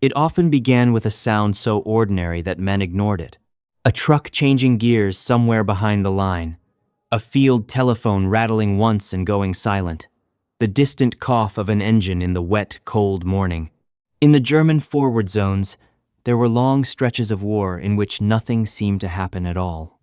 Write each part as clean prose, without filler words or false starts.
It often began with a sound so ordinary that men ignored it. A truck changing gears somewhere behind the line. A field telephone rattling once and going silent. The distant cough of an engine in the wet, cold morning. In the German forward zones, there were long stretches of war in which nothing seemed to happen at all.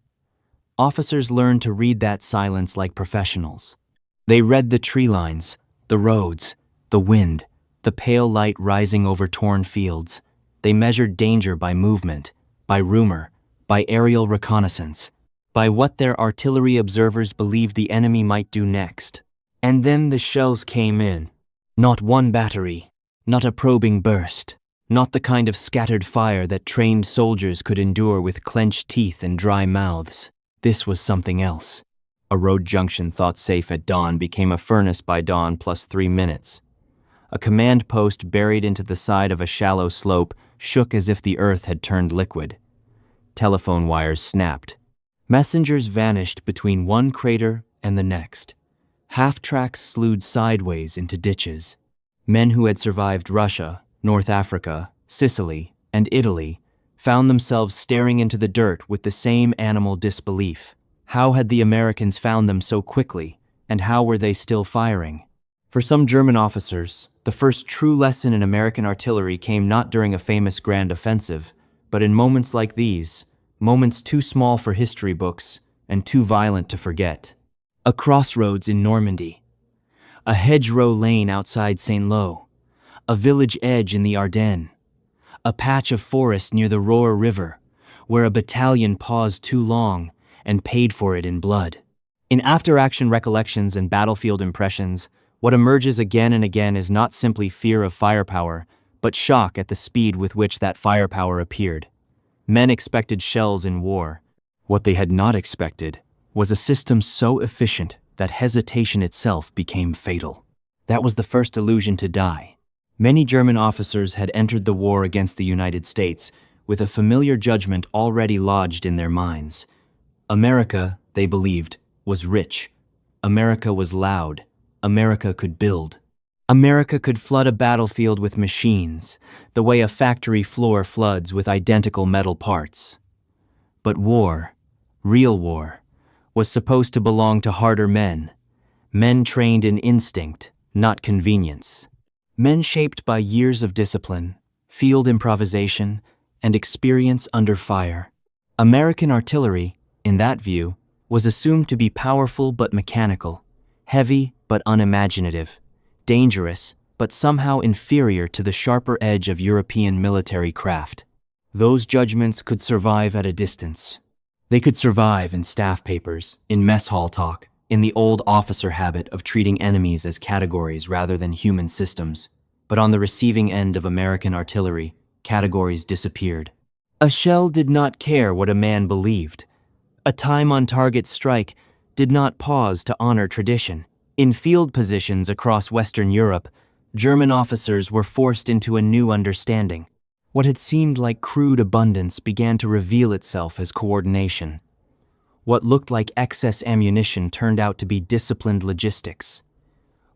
Officers learned to read that silence like professionals. They read the tree lines, the roads, the wind, the pale light rising over torn fields. They measured danger by movement, by rumor, by aerial reconnaissance, by what their artillery observers believed the enemy might do next. And then the shells came in. Not one battery, not a probing burst, not the kind of scattered fire that trained soldiers could endure with clenched teeth and dry mouths. This was something else. A road junction thought safe at dawn became a furnace by dawn plus 3 minutes. A command post buried into the side of a shallow slope shook as if the earth had turned liquid. Telephone wires snapped. Messengers vanished between one crater and the next. Half-tracks slewed sideways into ditches. Men who had survived Russia, North Africa, Sicily, and Italy found themselves staring into the dirt with the same animal disbelief. How had the Americans found them so quickly, and how were they still firing? For some German officers, the first true lesson in American artillery came not during a famous grand offensive, but in moments like these, moments too small for history books and too violent to forget. A crossroads in Normandy, a hedgerow lane outside Saint-Lô, a village edge in the Ardennes, a patch of forest near the Roer River, where a battalion paused too long and paid for it in blood. In after-action recollections and battlefield impressions, what emerges again and again is not simply fear of firepower, but shock at the speed with which that firepower appeared. Men expected shells in war. What they had not expected was a system so efficient that hesitation itself became fatal. That was the first illusion to die. Many German officers had entered the war against the United States with a familiar judgment already lodged in their minds. America, they believed, was rich. America was loud. America could build. America could flood a battlefield with machines, the way a factory floor floods with identical metal parts. But war, real war, was supposed to belong to harder men trained in instinct, not convenience. Men shaped by years of discipline, field improvisation, and experience under fire. American artillery, in that view, was assumed to be powerful but mechanical, heavy but unimaginative, dangerous but somehow inferior to the sharper edge of European military craft. Those judgments could survive at a distance. They could survive in staff papers, in mess hall talk, in the old officer habit of treating enemies as categories rather than human systems. But on the receiving end of American artillery, categories disappeared. A shell did not care what a man believed. A time-on-target strike did not pause to honor tradition. In field positions across Western Europe, German officers were forced into a new understanding. What had seemed like crude abundance began to reveal itself as coordination. What looked like excess ammunition turned out to be disciplined logistics.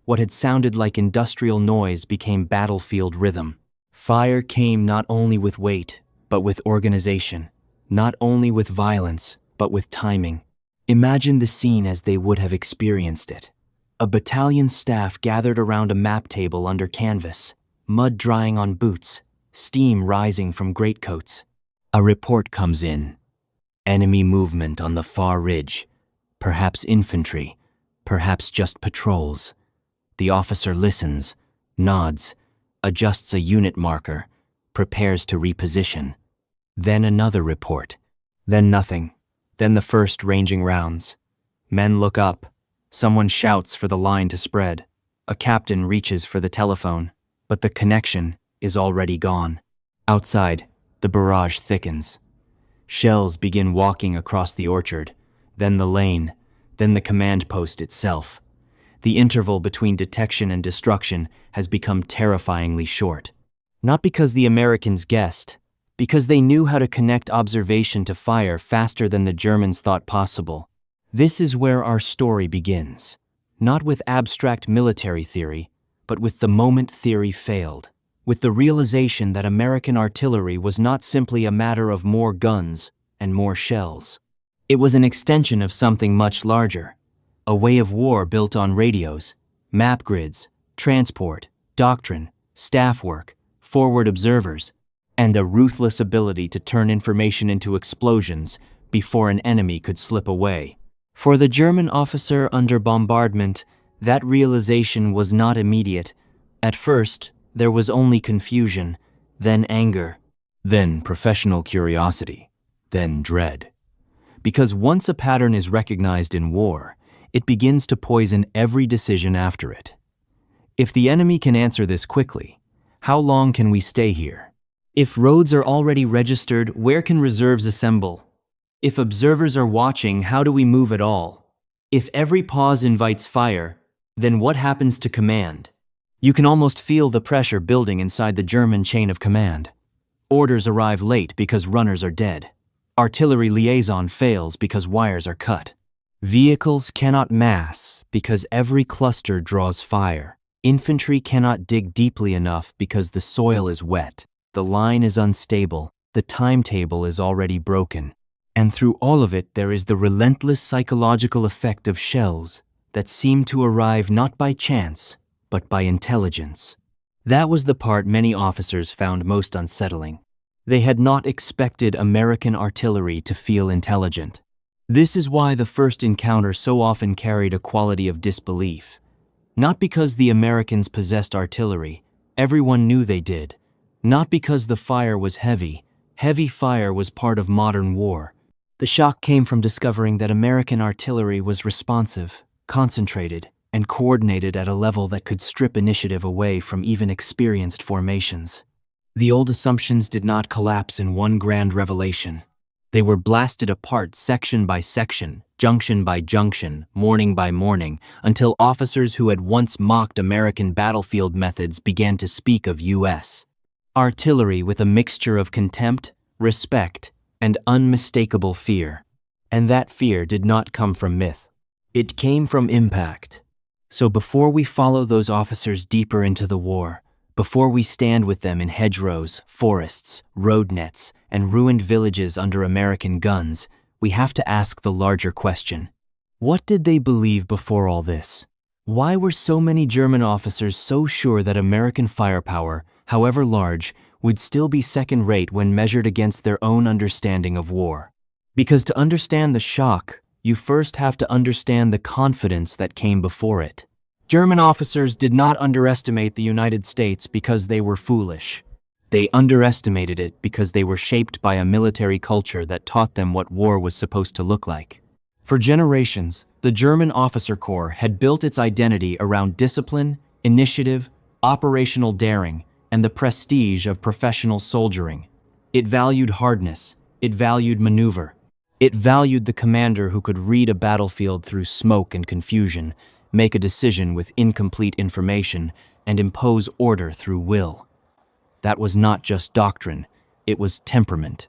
What had sounded like industrial noise became battlefield rhythm. Fire came not only with weight, but with organization. Not only with violence, but with timing. Imagine the scene as they would have experienced it. A battalion staff gathered around a map table under canvas, mud drying on boots, steam rising from greatcoats. A report comes in. Enemy movement on the far ridge. Perhaps infantry, perhaps just patrols. The officer listens, nods, adjusts a unit marker, prepares to reposition. Then another report. Then nothing. Then the first ranging rounds. Men look up. Someone shouts for the line to spread. A captain reaches for the telephone, but the connection is already gone. Outside, the barrage thickens. Shells begin walking across the orchard, then the lane, then the command post itself. The interval between detection and destruction has become terrifyingly short. Not because the Americans guessed, because they knew how to connect observation to fire faster than the Germans thought possible. This is where our story begins, not with abstract military theory, but with the moment theory failed. with the realization that American artillery was not simply a matter of more guns and more shells. It was an extension of something much larger, a way of war built on radios, map grids, transport, doctrine, staff work, forward observers, and a ruthless ability to turn information into explosions before an enemy could slip away. For the German officer under bombardment, that realization was not immediate. At first, there was only confusion, then anger, then professional curiosity, then dread. Because once a pattern is recognized in war, it begins to poison every decision after it. If the enemy can answer this quickly, how long can we stay here? If roads are already registered, where can reserves assemble? If observers are watching, how do we move at all? If every pause invites fire, then what happens to command? You can almost feel the pressure building inside the German chain of command. Orders arrive late because runners are dead. Artillery liaison fails because wires are cut. Vehicles cannot mass because every cluster draws fire. Infantry cannot dig deeply enough because the soil is wet. The line is unstable. The timetable is already broken. And through all of it, there is the relentless psychological effect of shells that seem to arrive not by chance, but by intelligence. That was the part many officers found most unsettling. They had not expected American artillery to feel intelligent. This is why the first encounter so often carried a quality of disbelief. Not because the Americans possessed artillery, everyone knew they did. Not because the fire was heavy. Heavy fire was part of modern war. The shock came from discovering that American artillery was responsive, concentrated, and coordinated at a level that could strip initiative away from even experienced formations. The old assumptions did not collapse in one grand revelation. They were blasted apart section by section, junction by junction, morning by morning, until officers who had once mocked American battlefield methods began to speak of U.S. artillery with a mixture of contempt, respect, and unmistakable fear. And that fear did not come from myth. It came from impact. So before we follow those officers deeper into the war, before we stand with them in hedgerows, forests, road nets, and ruined villages under American guns, we have to ask the larger question. What did they believe before all this? Why were so many German officers so sure that American firepower, however large, would still be second-rate when measured against their own understanding of war? Because to understand the shock, you first have to understand the confidence that came before it. German officers did not underestimate the United States because they were foolish. They underestimated it because they were shaped by a military culture that taught them what war was supposed to look like. For generations, the German officer corps had built its identity around discipline, initiative, operational daring, and the prestige of professional soldiering. It valued hardness. It valued maneuver. It valued the commander who could read a battlefield through smoke and confusion, make a decision with incomplete information, and impose order through will. That was not just doctrine, it was temperament.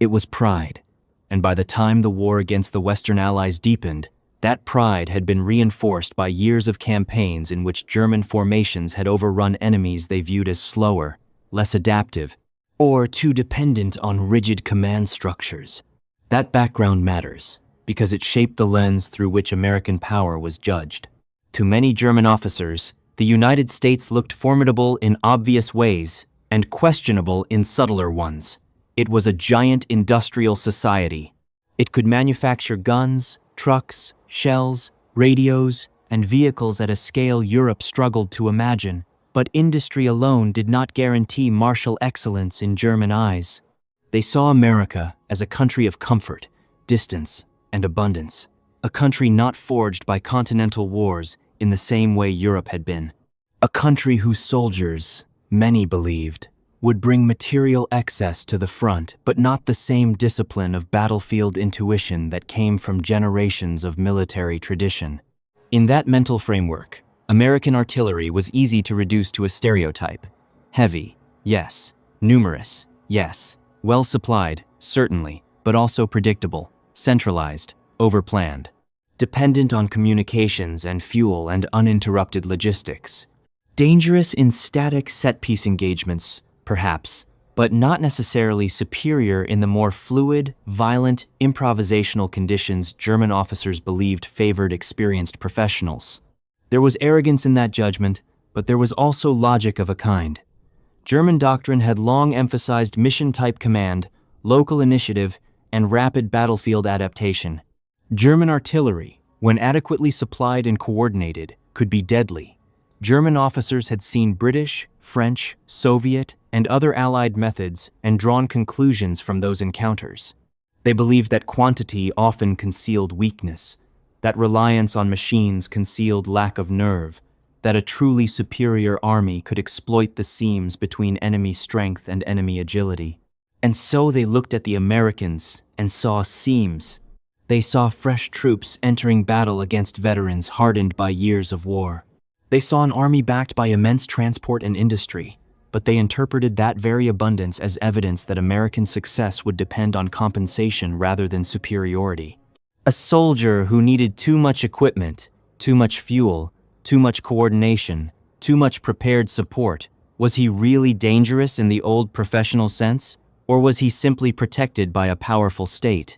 It was pride. And by the time the war against the Western Allies deepened, that pride had been reinforced by years of campaigns in which German formations had overrun enemies they viewed as slower, less adaptive, or too dependent on rigid command structures. That background matters, because it shaped the lens through which American power was judged. To many German officers, the United States looked formidable in obvious ways and questionable in subtler ones. It was a giant industrial society. It could manufacture guns, trucks, shells, radios, and vehicles at a scale Europe struggled to imagine. But industry alone did not guarantee martial excellence in German eyes. They saw America as a country of comfort, distance, and abundance. A country not forged by continental wars in the same way Europe had been. A country whose soldiers, many believed, would bring material excess to the front, but not the same discipline of battlefield intuition that came from generations of military tradition. In that mental framework, American artillery was easy to reduce to a stereotype. Heavy, yes. Numerous, yes. Well supplied, certainly, but also predictable, centralized, overplanned. Dependent on communications and fuel and uninterrupted logistics. Dangerous in static set-piece engagements, perhaps, but not necessarily superior in the more fluid, violent, improvisational conditions German officers believed favored experienced professionals. There was arrogance in that judgment, but there was also logic of a kind. German doctrine had long emphasized mission-type command, local initiative, and rapid battlefield adaptation. German artillery, when adequately supplied and coordinated, could be deadly. German officers had seen British, French, Soviet, and other Allied methods and drawn conclusions from those encounters. They believed that quantity often concealed weakness, that reliance on machines concealed lack of nerve, that a truly superior army could exploit the seams between enemy strength and enemy agility. And so they looked at the Americans and saw seams. They saw fresh troops entering battle against veterans hardened by years of war. They saw an army backed by immense transport and industry, but they interpreted that very abundance as evidence that American success would depend on compensation rather than superiority. A soldier who needed too much equipment, too much fuel, too much coordination, too much prepared support, was he really dangerous in the old professional sense, or was he simply protected by a powerful state?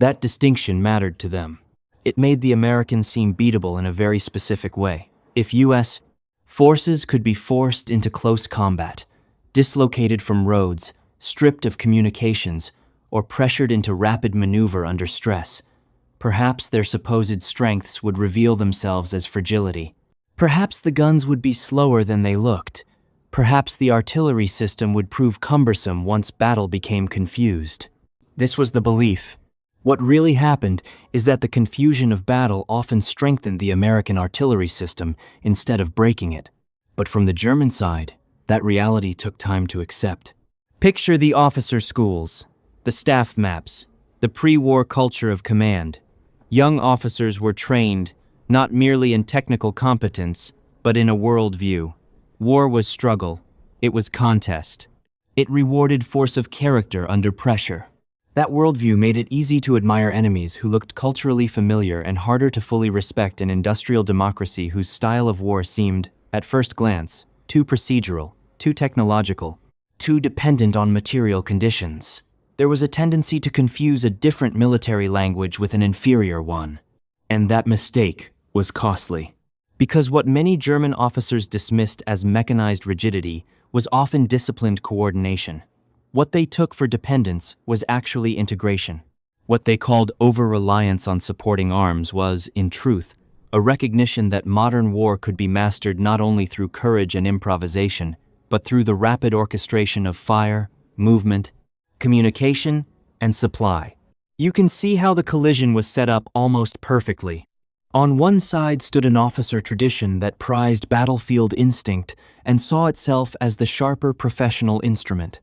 That distinction mattered to them. It made the Americans seem beatable in a very specific way. If U.S. forces could be forced into close combat, dislocated from roads, stripped of communications, or pressured into rapid maneuver under stress, perhaps their supposed strengths would reveal themselves as fragility. Perhaps the guns would be slower than they looked. Perhaps the artillery system would prove cumbersome once battle became confused. This was the belief. What really happened is that the confusion of battle often strengthened the American artillery system instead of breaking it. But from the German side, that reality took time to accept. Picture the officer schools, the staff maps, the pre-war culture of command. Young officers were trained not merely in technical competence, but in a worldview. War was struggle. It was contest. It rewarded force of character under pressure. That worldview made it easy to admire enemies who looked culturally familiar and harder to fully respect an industrial democracy whose style of war seemed, at first glance, too procedural, too technological, too dependent on material conditions. There was a tendency to confuse a different military language with an inferior one. And that mistake was costly. Because what many German officers dismissed as mechanized rigidity was often disciplined coordination. What they took for dependence was actually integration. What they called over-reliance on supporting arms was, in truth, a recognition that modern war could be mastered not only through courage and improvisation, but through the rapid orchestration of fire, movement, communication, and supply. You can see how the collision was set up almost perfectly. On one side stood an officer tradition that prized battlefield instinct and saw itself as the sharper professional instrument.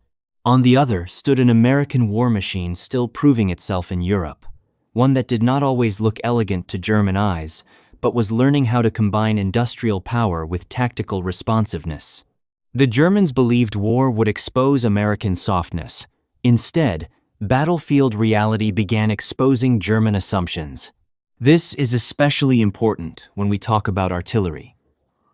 On the other stood an American war machine still proving itself in Europe, one that did not always look elegant to German eyes, but was learning how to combine industrial power with tactical responsiveness. The Germans believed war would expose American softness. Instead, battlefield reality began exposing German assumptions. This is especially important when we talk about artillery.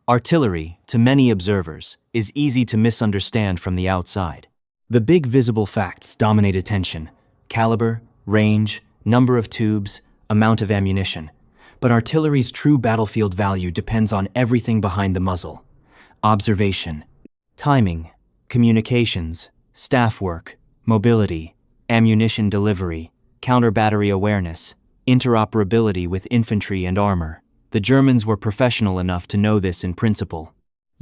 Artillery, to many observers, is easy to misunderstand from the outside. The big visible facts dominate attention: caliber, range, number of tubes, amount of ammunition. But artillery's true battlefield value depends on everything behind the muzzle: observation, timing, communications, staff work, mobility, ammunition delivery, counter-battery awareness, interoperability with infantry and armor. The Germans were professional enough to know this in principle.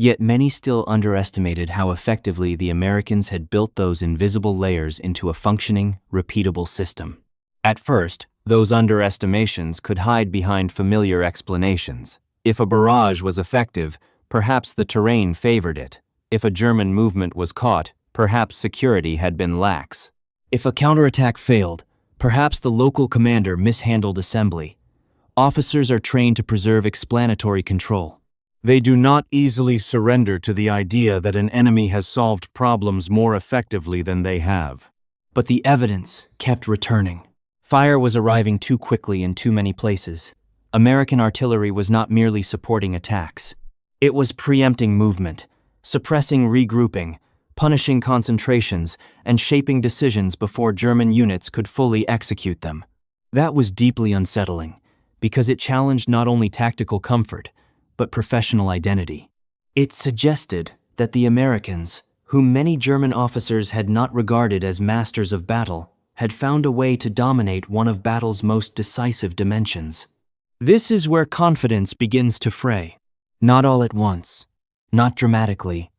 Yet many still underestimated how effectively the Americans had built those invisible layers into a functioning, repeatable system. At first, those underestimations could hide behind familiar explanations. If a barrage was effective, perhaps the terrain favored it. If a German movement was caught, perhaps security had been lax. If a counterattack failed, perhaps the local commander mishandled assembly. Officers are trained to preserve explanatory control. They do not easily surrender to the idea that an enemy has solved problems more effectively than they have. But the evidence kept returning. Fire was arriving too quickly in too many places. American artillery was not merely supporting attacks. It was preempting movement, suppressing regrouping, punishing concentrations, and shaping decisions before German units could fully execute them. That was deeply unsettling, because it challenged not only tactical comfort, but professional identity. It suggested that the Americans, whom many German officers had not regarded as masters of battle, had found a way to dominate one of battle's most decisive dimensions. This is where confidence begins to fray. Not all at once, not dramatically.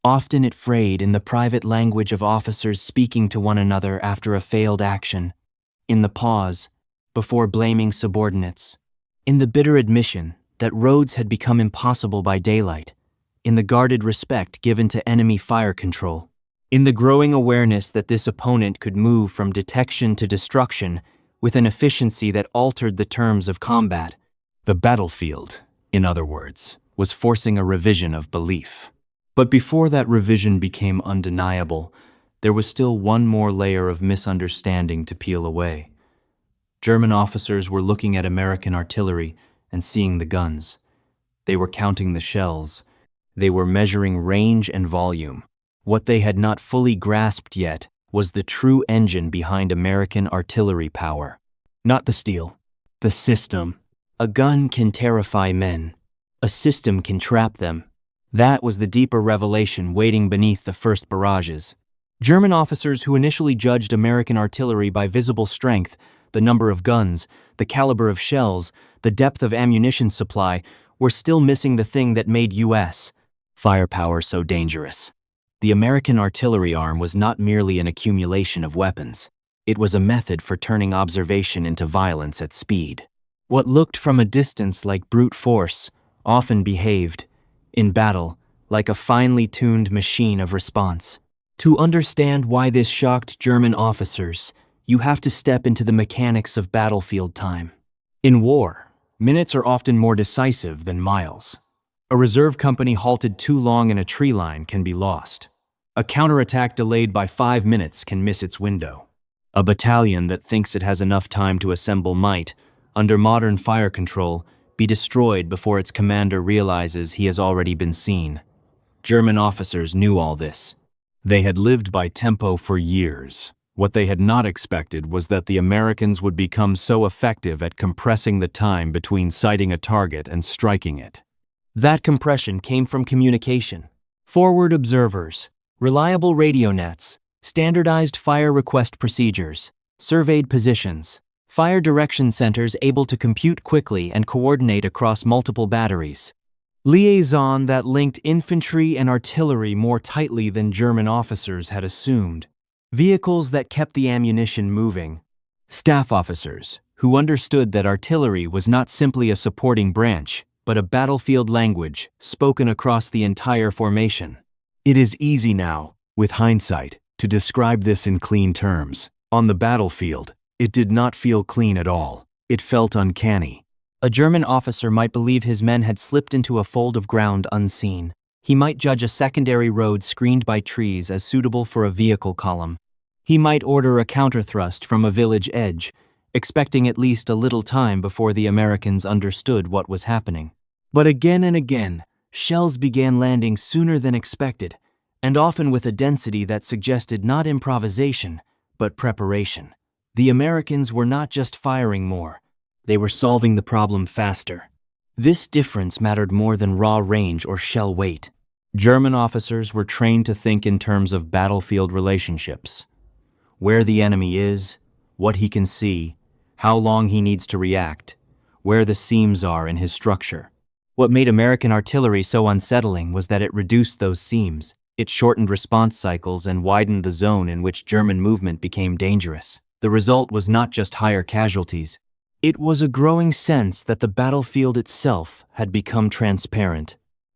Often it frayed in the private language of officers speaking to one another after a failed action, in the pause, before blaming subordinates, in the bitter admission that roads had become impossible by daylight, in the guarded respect given to enemy fire control, in the growing awareness that this opponent could move from detection to destruction with an efficiency that altered the terms of combat. The battlefield, in other words, was forcing a revision of belief. But before that revision became undeniable, there was still one more layer of misunderstanding to peel away. German officers were looking at American artillery and seeing the guns. They were counting the shells. They were measuring range and volume. What they had not fully grasped yet was the true engine behind American artillery power. Not the steel, the system. A gun can terrify men. A system can trap them. That was the deeper revelation waiting beneath the first barrages. German officers who initially judged American artillery by visible strength, the number of guns, the caliber of shells, the depth of ammunition supply, were still missing the thing that made U.S. firepower so dangerous. The American artillery arm was not merely an accumulation of weapons. It was a method for turning observation into violence at speed. What looked from a distance like brute force often behaved, in battle, like a finely tuned machine of response. To understand why this shocked German officers, you have to step into the mechanics of battlefield time. In war, minutes are often more decisive than miles. A reserve company halted too long in a tree line can be lost. A counterattack delayed by 5 minutes can miss its window. A battalion that thinks it has enough time to assemble might, under modern fire control, be destroyed before its commander realizes he has already been seen. German officers knew all this. They had lived by tempo for years. What they had not expected was that the Americans would become so effective at compressing the time between sighting a target and striking it. That compression came from communication, forward observers, reliable radio nets, standardized fire request procedures, surveyed positions, fire direction centers able to compute quickly and coordinate across multiple batteries. Liaison that linked infantry and artillery more tightly than German officers had assumed. Vehicles that kept the ammunition moving. Staff officers who understood that artillery was not simply a supporting branch, but a battlefield language spoken across the entire formation. It is easy now, with hindsight, to describe this in clean terms. On the battlefield, it did not feel clean at all. It felt uncanny. A German officer might believe his men had slipped into a fold of ground unseen. He might judge a secondary road screened by trees as suitable for a vehicle column. He might order a counterthrust from a village edge, expecting at least a little time before the Americans understood what was happening. But again and again, shells began landing sooner than expected, and often with a density that suggested not improvisation, but preparation. The Americans were not just firing more, they were solving the problem faster. This difference mattered more than raw range or shell weight. German officers were trained to think in terms of battlefield relationships. Where the enemy is, what he can see, how long he needs to react, where the seams are in his structure. What made American artillery so unsettling was that it reduced those seams. It shortened response cycles and widened the zone in which German movement became dangerous. The result was not just higher casualties. It was a growing sense that the battlefield itself had become transparent.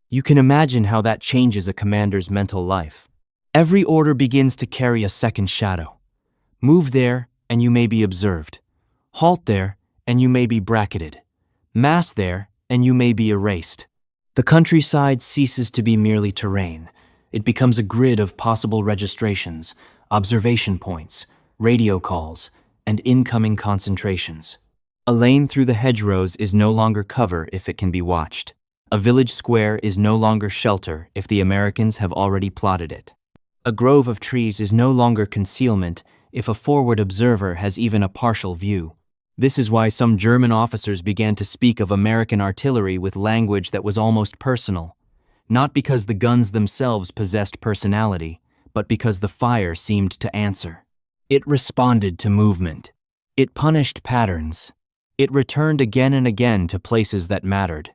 You can imagine how that changes a commander's mental life. Every order begins to carry a second shadow. Move there, and you may be observed. Halt there, and you may be bracketed. Mass there, and you may be erased. The countryside ceases to be merely terrain. It becomes a grid of possible registrations, observation points, radio calls, and incoming concentrations. A lane through the hedgerows is no longer cover if it can be watched. A village square is no longer shelter if the Americans have already plotted it. A grove of trees is no longer concealment if a forward observer has even a partial view. This is why some German officers began to speak of American artillery with language that was almost personal, not because the guns themselves possessed personality, but because the fire seemed to answer. It responded to movement. It punished patterns. It returned again and again to places that mattered.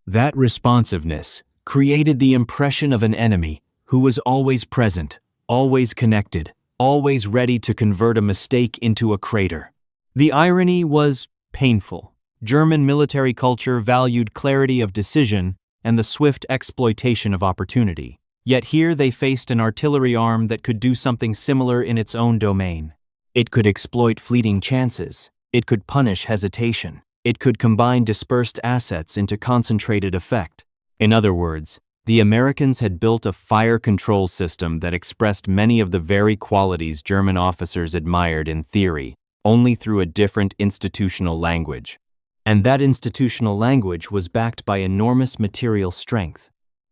That responsiveness created the impression of an enemy who was always present, always connected, always ready to convert a mistake into a crater. The irony was painful. German military culture valued clarity of decision and the swift exploitation of opportunity. Yet here they faced an artillery arm that could do something similar in its own domain. It could exploit fleeting chances. It could punish hesitation. It could combine dispersed assets into concentrated effect. In other words, the Americans had built a fire control system that expressed many of the very qualities German officers admired in theory, only through a different institutional language. And that institutional language was backed by enormous material strength.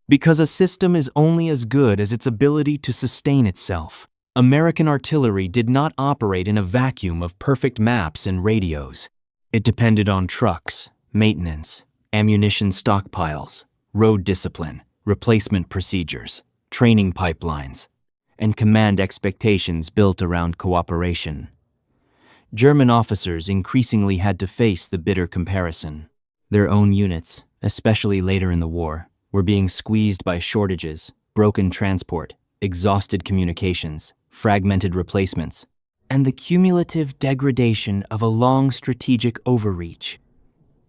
Because a system is only as good as its ability to sustain itself, American artillery did not operate in a vacuum of perfect maps and radios. It depended on trucks, maintenance, ammunition stockpiles, road discipline, replacement procedures, training pipelines, and command expectations built around cooperation. German officers increasingly had to face the bitter comparison. Their own units, especially later in the war, were being squeezed by shortages, broken transport, exhausted communications, fragmented replacements, and the cumulative degradation of a long strategic overreach.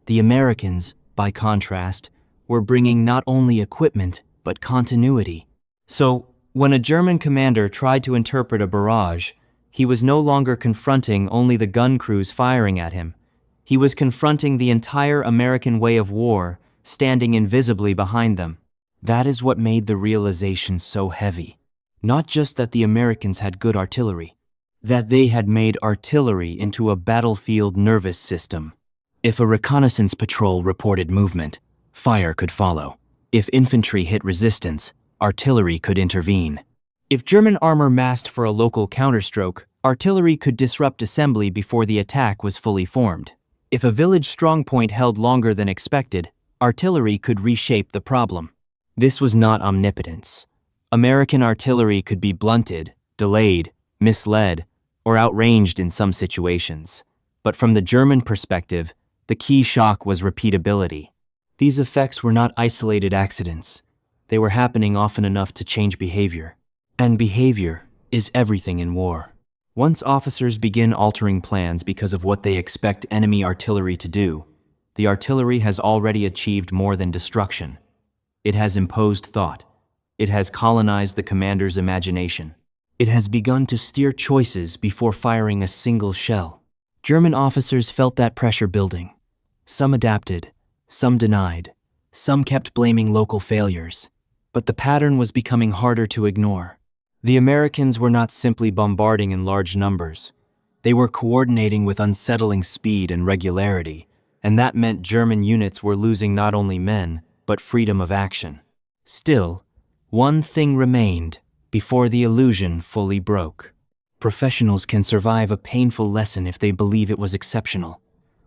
The Americans, by contrast, were bringing not only equipment, but continuity. So, when a German commander tried to interpret a barrage, he was no longer confronting only the gun crews firing at him. He was confronting the entire American way of war, standing invisibly behind them. That is what made the realization so heavy. Not just that the Americans had good artillery, that they had made artillery into a battlefield nervous system. If a reconnaissance patrol reported movement, fire could follow. If infantry hit resistance, artillery could intervene. If German armor massed for a local counterstroke, artillery could disrupt assembly before the attack was fully formed. If a village strongpoint held longer than expected, artillery could reshape the problem. This was not omnipotence. American artillery could be blunted, delayed, misled, or outranged in some situations. But from the German perspective, the key shock was repeatability. These effects were not isolated accidents. They were happening often enough to change behavior. And behavior is everything in war. Once officers begin altering plans because of what they expect enemy artillery to do, the artillery has already achieved more than destruction. It has imposed thought. It has colonized the commander's imagination. It has begun to steer choices before firing a single shell. German officers felt that pressure building. Some adapted, some denied, some kept blaming local failures. But the pattern was becoming harder to ignore. The Americans were not simply bombarding in large numbers. They were coordinating with unsettling speed and regularity, and that meant German units were losing not only men, but freedom of action. Still, one thing remained before the illusion fully broke. Professionals can survive a painful lesson if they believe it was exceptional.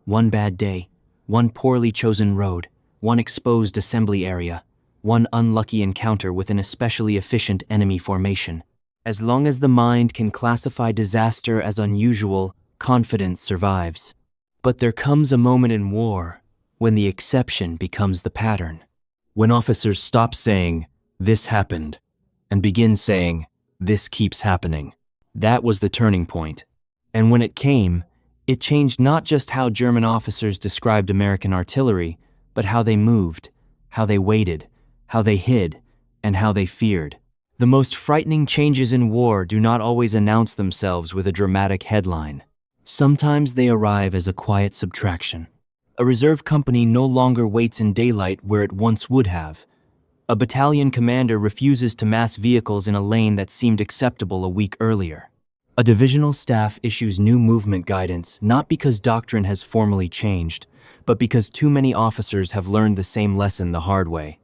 One bad day, one poorly chosen road, one exposed assembly area, one unlucky encounter with an especially efficient enemy formation. As long as the mind can classify disaster as unusual, confidence survives. But there comes a moment in war when the exception becomes the pattern. When officers stop saying, "This happened," and begin saying, "This keeps happening." That was the turning point. And when it came, it changed not just how German officers described American artillery, but how they moved, how they waited, how they hid, and how they feared. The most frightening changes in war do not always announce themselves with a dramatic headline. Sometimes they arrive as a quiet subtraction. A reserve company no longer waits in daylight where it once would have. A battalion commander refuses to mass vehicles in a lane that seemed acceptable a week earlier. A divisional staff issues new movement guidance not because doctrine has formally changed, but because too many officers have learned the same lesson the hard way.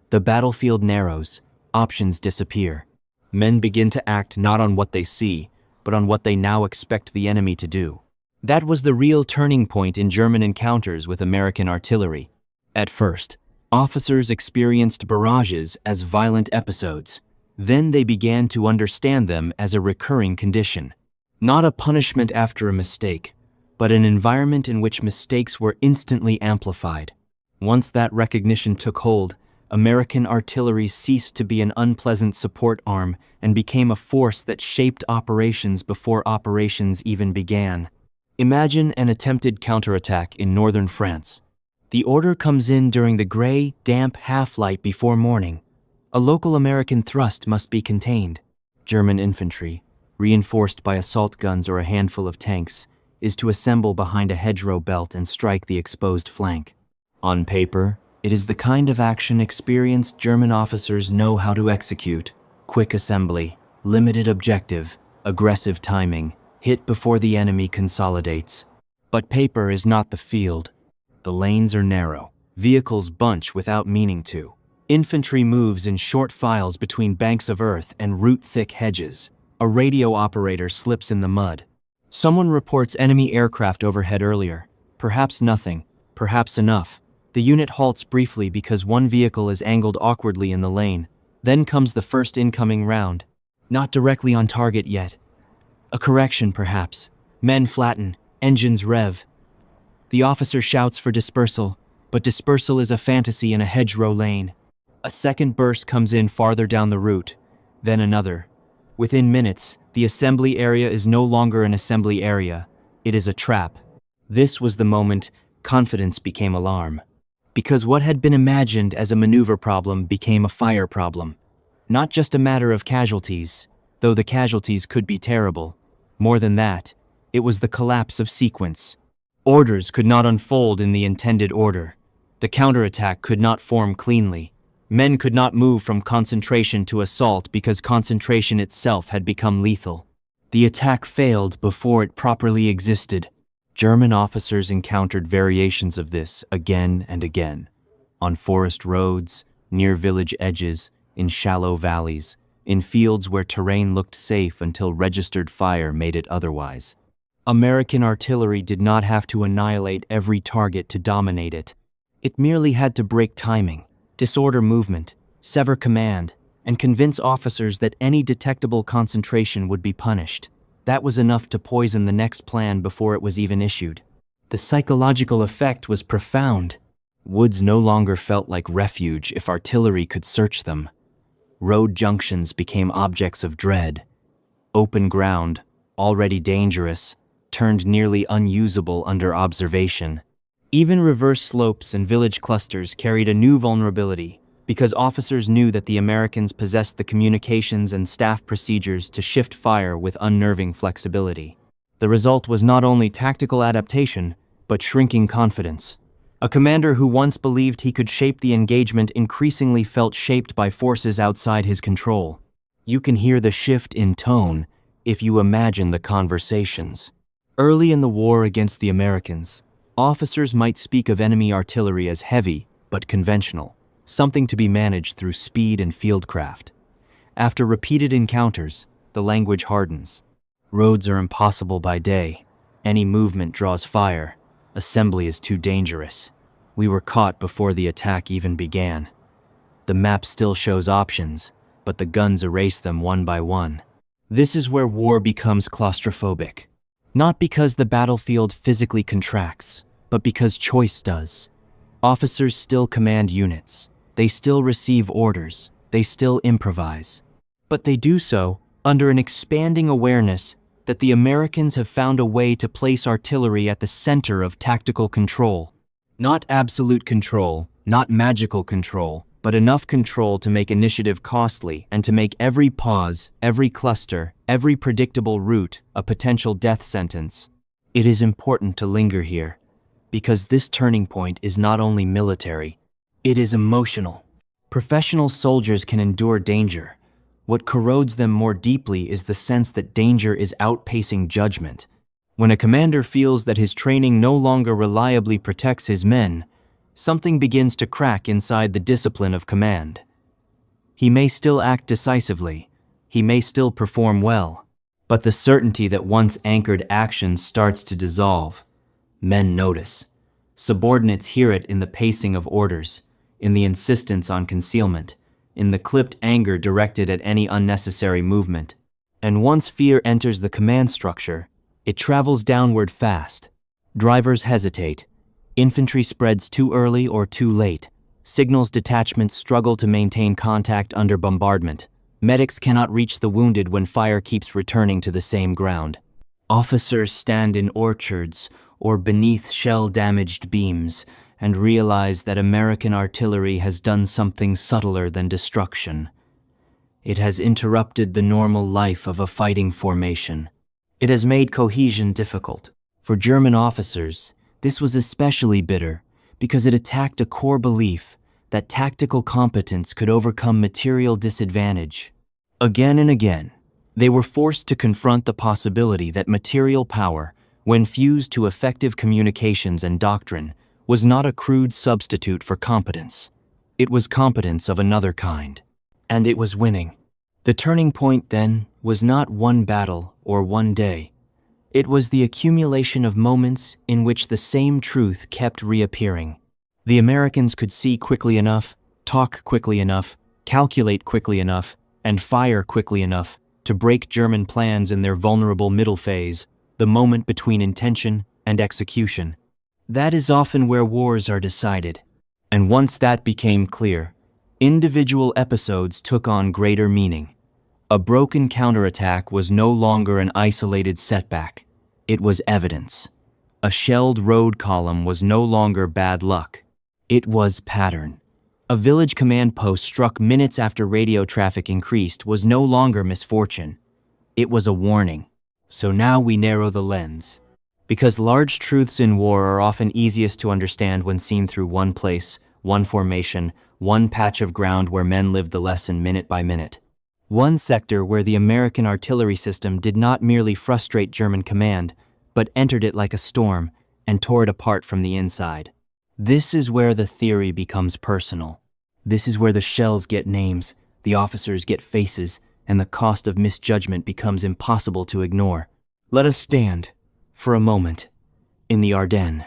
The battlefield narrows, options disappear. Men begin to act not on what they see, but on what they now expect the enemy to do. That was the real turning point in German encounters with American artillery. At first, officers experienced barrages as violent episodes. Then they began to understand them as a recurring condition. Not a punishment after a mistake, but an environment in which mistakes were instantly amplified. Once that recognition took hold, American artillery ceased to be an unpleasant support arm and became a force that shaped operations before operations even began. Imagine an attempted counterattack in northern France. The order comes in during the gray, damp half-light before morning. A local American thrust must be contained. German infantry, reinforced by assault guns or a handful of tanks, is to assemble behind a hedgerow belt and strike the exposed flank. On paper, it is the kind of action experienced German officers know how to execute. Quick assembly, limited objective, aggressive timing, hit before the enemy consolidates. But paper is not the field. The lanes are narrow. Vehicles bunch without meaning to. Infantry moves in short files between banks of earth and root-thick hedges. A radio operator slips in the mud. Someone reports enemy aircraft overhead earlier. Perhaps nothing, perhaps enough. The unit halts briefly because one vehicle is angled awkwardly in the lane. Then comes the first incoming round. Not directly on target yet. A correction, perhaps. Men flatten, engines rev. The officer shouts for dispersal, but dispersal is a fantasy in a hedgerow lane. A second burst comes in farther down the route, then another. Within minutes, the assembly area is no longer an assembly area. It is a trap. This was the moment confidence became alarm. Because what had been imagined as a maneuver problem became a fire problem. Not just a matter of casualties, though the casualties could be terrible. More than that, it was the collapse of sequence. Orders could not unfold in the intended order. The counterattack could not form cleanly. Men could not move from concentration to assault because concentration itself had become lethal. The attack failed before it properly existed. German officers encountered variations of this again and again. On forest roads, near village edges, in shallow valleys, in fields where terrain looked safe until registered fire made it otherwise. American artillery did not have to annihilate every target to dominate it. It merely had to break timing, disorder movement, sever command, and convince officers that any detectable concentration would be punished. That was enough to poison the next plan before it was even issued. The psychological effect was profound. Woods no longer felt like refuge if artillery could search them. Road junctions became objects of dread. Open ground, already dangerous, turned nearly unusable under observation. Even reverse slopes and village clusters carried a new vulnerability because officers knew that the Americans possessed the communications and staff procedures to shift fire with unnerving flexibility. The result was not only tactical adaptation, but shrinking confidence. A commander who once believed he could shape the engagement increasingly felt shaped by forces outside his control. You can hear the shift in tone if you imagine the conversations. Early in the war against the Americans, officers might speak of enemy artillery as heavy but conventional, something to be managed through speed and fieldcraft. After repeated encounters, the language hardens. Roads are impossible by day. Any movement draws fire. Assembly is too dangerous. We were caught before the attack even began. The map still shows options, but the guns erase them one by one. This is where war becomes claustrophobic. Not because the battlefield physically contracts, but because choice does. Officers still command units. They still receive orders. They still improvise. But they do so under an expanding awareness that the Americans have found a way to place artillery at the center of tactical control. Not absolute control, not magical control, but enough control to make initiative costly and to make every pause, every cluster, every predictable route a potential death sentence. It is important to linger here, because this turning point is not only military, it is emotional. Professional soldiers can endure danger, What corrodes them more deeply is the sense that danger is outpacing judgment. When a commander feels that his training no longer reliably protects his men, something begins to crack inside the discipline of command. He may still act decisively, he may still perform well, but the certainty that once anchored action starts to dissolve. Men notice. Subordinates hear it in the pacing of orders, in the insistence on concealment, in the clipped anger directed at any unnecessary movement. And once fear enters the command structure, it travels downward fast. Drivers hesitate. Infantry spreads too early or too late. Signals detachments struggle to maintain contact under bombardment. Medics cannot reach the wounded when fire keeps returning to the same ground. Officers stand in orchards or beneath shell-damaged beams and realize that American artillery has done something subtler than destruction. It has interrupted the normal life of a fighting formation. It has made cohesion difficult. For German officers, this was especially bitter because it attacked a core belief that tactical competence could overcome material disadvantage. Again and again, they were forced to confront the possibility that material power, when fused to effective communications and doctrine, was not a crude substitute for competence. It was competence of another kind. And it was winning. The turning point, then, was not one battle or one day. It was the accumulation of moments in which the same truth kept reappearing. The Americans could see quickly enough, talk quickly enough, calculate quickly enough, and fire quickly enough to break German plans in their vulnerable middle phase, the moment between intention and execution. That is often where wars are decided. And once that became clear, individual episodes took on greater meaning. A broken counterattack was no longer an isolated setback. It was evidence. A shelled road column was no longer bad luck. It was pattern. A village command post struck minutes after radio traffic increased was no longer misfortune. It was a warning. So now we narrow the lens. Because large truths in war are often easiest to understand when seen through one place, one formation, one patch of ground where men lived the lesson minute by minute. One sector where the American artillery system did not merely frustrate German command, but entered it like a storm and tore it apart from the inside. This is where the theory becomes personal. This is where the shells get names, the officers get faces, and the cost of misjudgment becomes impossible to ignore. Let us stand, for a moment, in the Ardennes.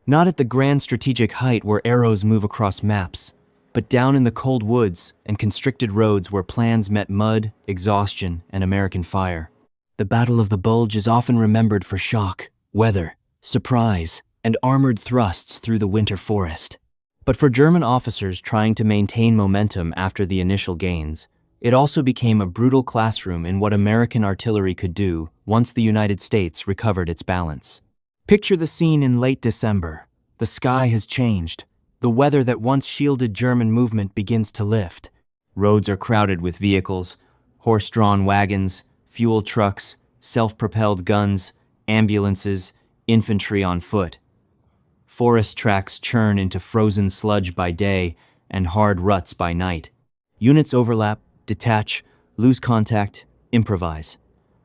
Not at the grand strategic height where arrows move across maps, but down in the cold woods and constricted roads where plans met mud, exhaustion, and American fire. The Battle of the Bulge is often remembered for shock, weather, surprise, and armored thrusts through the winter forest. But for German officers trying to maintain momentum after the initial gains, it also became a brutal classroom in what American artillery could do once the United States recovered its balance. Picture the scene in late December. The sky has changed. The weather that once shielded German movement begins to lift. Roads are crowded with vehicles, horse-drawn wagons, fuel trucks, self-propelled guns, ambulances, infantry on foot. Forest tracks churn into frozen sludge by day and hard ruts by night. Units overlap, detach, lose contact, improvise.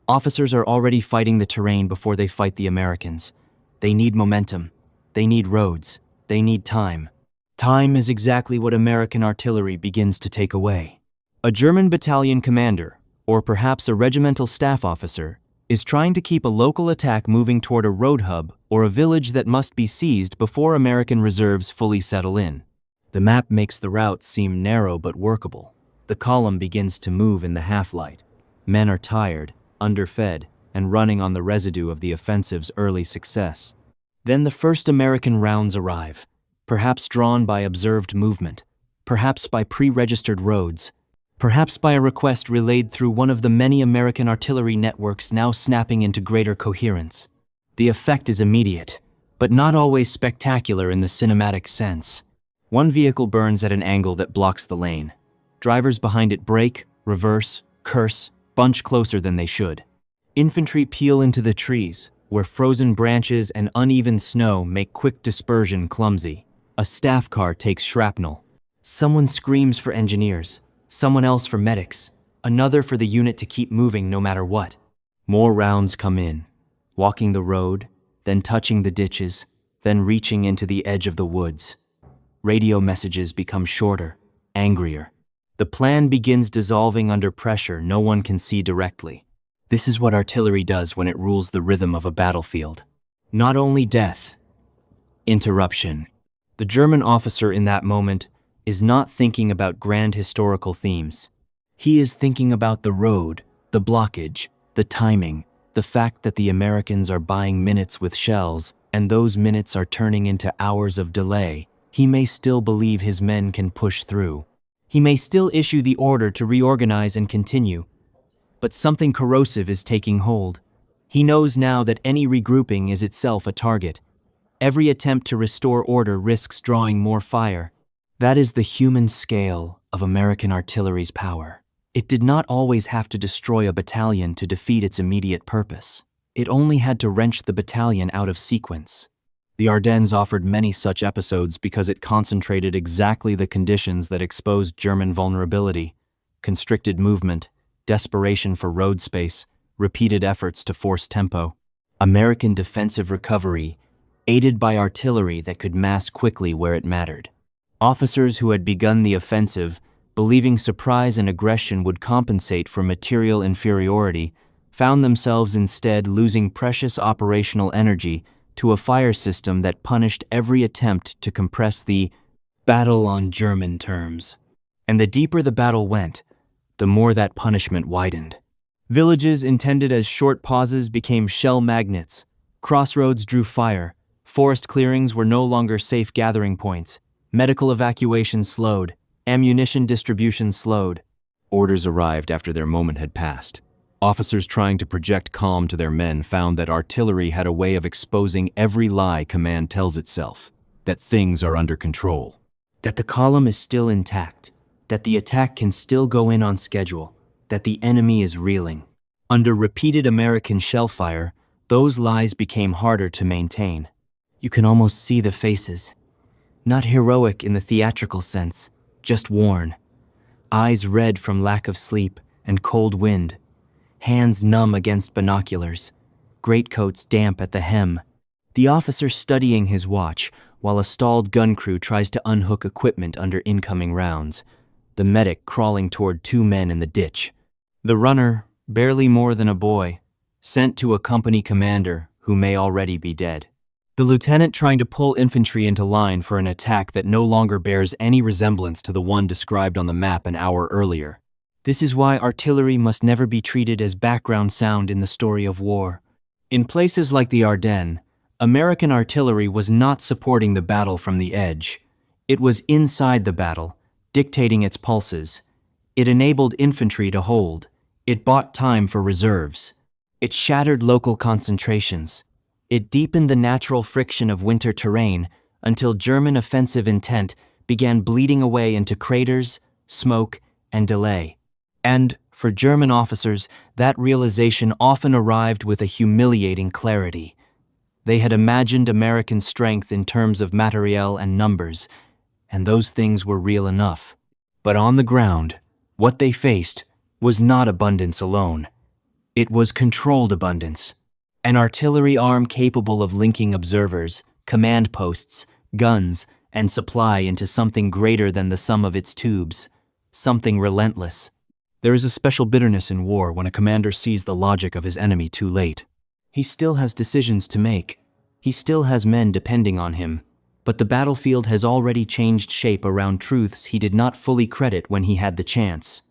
Officers are already fighting the terrain before they fight the Americans. They need momentum. They need roads. They need time. Time is exactly what American artillery begins to take away. A German battalion commander, or perhaps a regimental staff officer, is trying to keep a local attack moving toward a road hub or a village that must be seized before American reserves fully settle in. The map makes the route seem narrow but workable. The column begins to move in the half-light. Men are tired, underfed, and running on the residue of the offensive's early success. Then the first American rounds arrive, perhaps drawn by observed movement, perhaps by pre-registered roads, perhaps by a request relayed through one of the many American artillery networks now snapping into greater coherence. The effect is immediate, but not always spectacular in the cinematic sense. One vehicle burns at an angle that blocks the lane. Drivers behind it brake, reverse, curse, bunch closer than they should. Infantry peel into the trees, where frozen branches and uneven snow make quick dispersion clumsy. A staff car takes shrapnel. Someone screams for engineers, someone else for medics, another for the unit to keep moving no matter what. More rounds come in, walking the road, then touching the ditches, then reaching into the edge of the woods. Radio messages become shorter, angrier. The plan begins dissolving under pressure no one can see directly. This is what artillery does when it rules the rhythm of a battlefield. Not only death, interruption. The German officer in that moment is not thinking about grand historical themes. He is thinking about the road, the blockage, the timing, the fact that the Americans are buying minutes with shells, and those minutes are turning into hours of delay. He may still believe his men can push through. He may still issue the order to reorganize and continue. But something corrosive is taking hold. He knows now that any regrouping is itself a target. Every attempt to restore order risks drawing more fire. That is the human scale of American artillery's power. It did not always have to destroy a battalion to defeat its immediate purpose. It only had to wrench the battalion out of sequence. The Ardennes offered many such episodes because it concentrated exactly the conditions that exposed German vulnerability: constricted movement, desperation for road space, repeated efforts to force tempo. American defensive recovery, aided by artillery that could mass quickly where it mattered. Officers who had begun the offensive, believing surprise and aggression would compensate for material inferiority, found themselves instead losing precious operational energy to a fire system that punished every attempt to compress the battle on German terms. And the deeper the battle went, the more that punishment widened. Villages intended as short pauses became shell magnets. Crossroads drew fire. Forest clearings were no longer safe gathering points. Medical evacuation slowed. Ammunition distribution slowed. Orders arrived after their moment had passed. Officers trying to project calm to their men found that artillery had a way of exposing every lie command tells itself, that things are under control, that the column is still intact, that the attack can still go in on schedule, that the enemy is reeling. Under repeated American shellfire, those lies became harder to maintain. You can almost see the faces. Not heroic in the theatrical sense, just worn. Eyes red from lack of sleep and cold wind. Hands numb against binoculars, greatcoats damp at the hem. The officer studying his watch while a stalled gun crew tries to unhook equipment under incoming rounds. The medic crawling toward two men in the ditch. The runner, barely more than a boy, sent to a company commander who may already be dead. The lieutenant trying to pull infantry into line for an attack that no longer bears any resemblance to the one described on the map an hour earlier. This is why artillery must never be treated as background sound in the story of war. In places like the Ardennes, American artillery was not supporting the battle from the edge. It was inside the battle, dictating its pulses. It enabled infantry to hold. It bought time for reserves. It shattered local concentrations. It deepened the natural friction of winter terrain until German offensive intent began bleeding away into craters, smoke, and delay. And, for German officers, that realization often arrived with a humiliating clarity. They had imagined American strength in terms of materiel and numbers, and those things were real enough. But on the ground, what they faced was not abundance alone. It was controlled abundance. An artillery arm capable of linking observers, command posts, guns, and supply into something greater than the sum of its tubes, something relentless. There is a special bitterness in war when a commander sees the logic of his enemy too late. He still has decisions to make. He still has men depending on him. But the battlefield has already changed shape around truths he did not fully credit when he had the chance.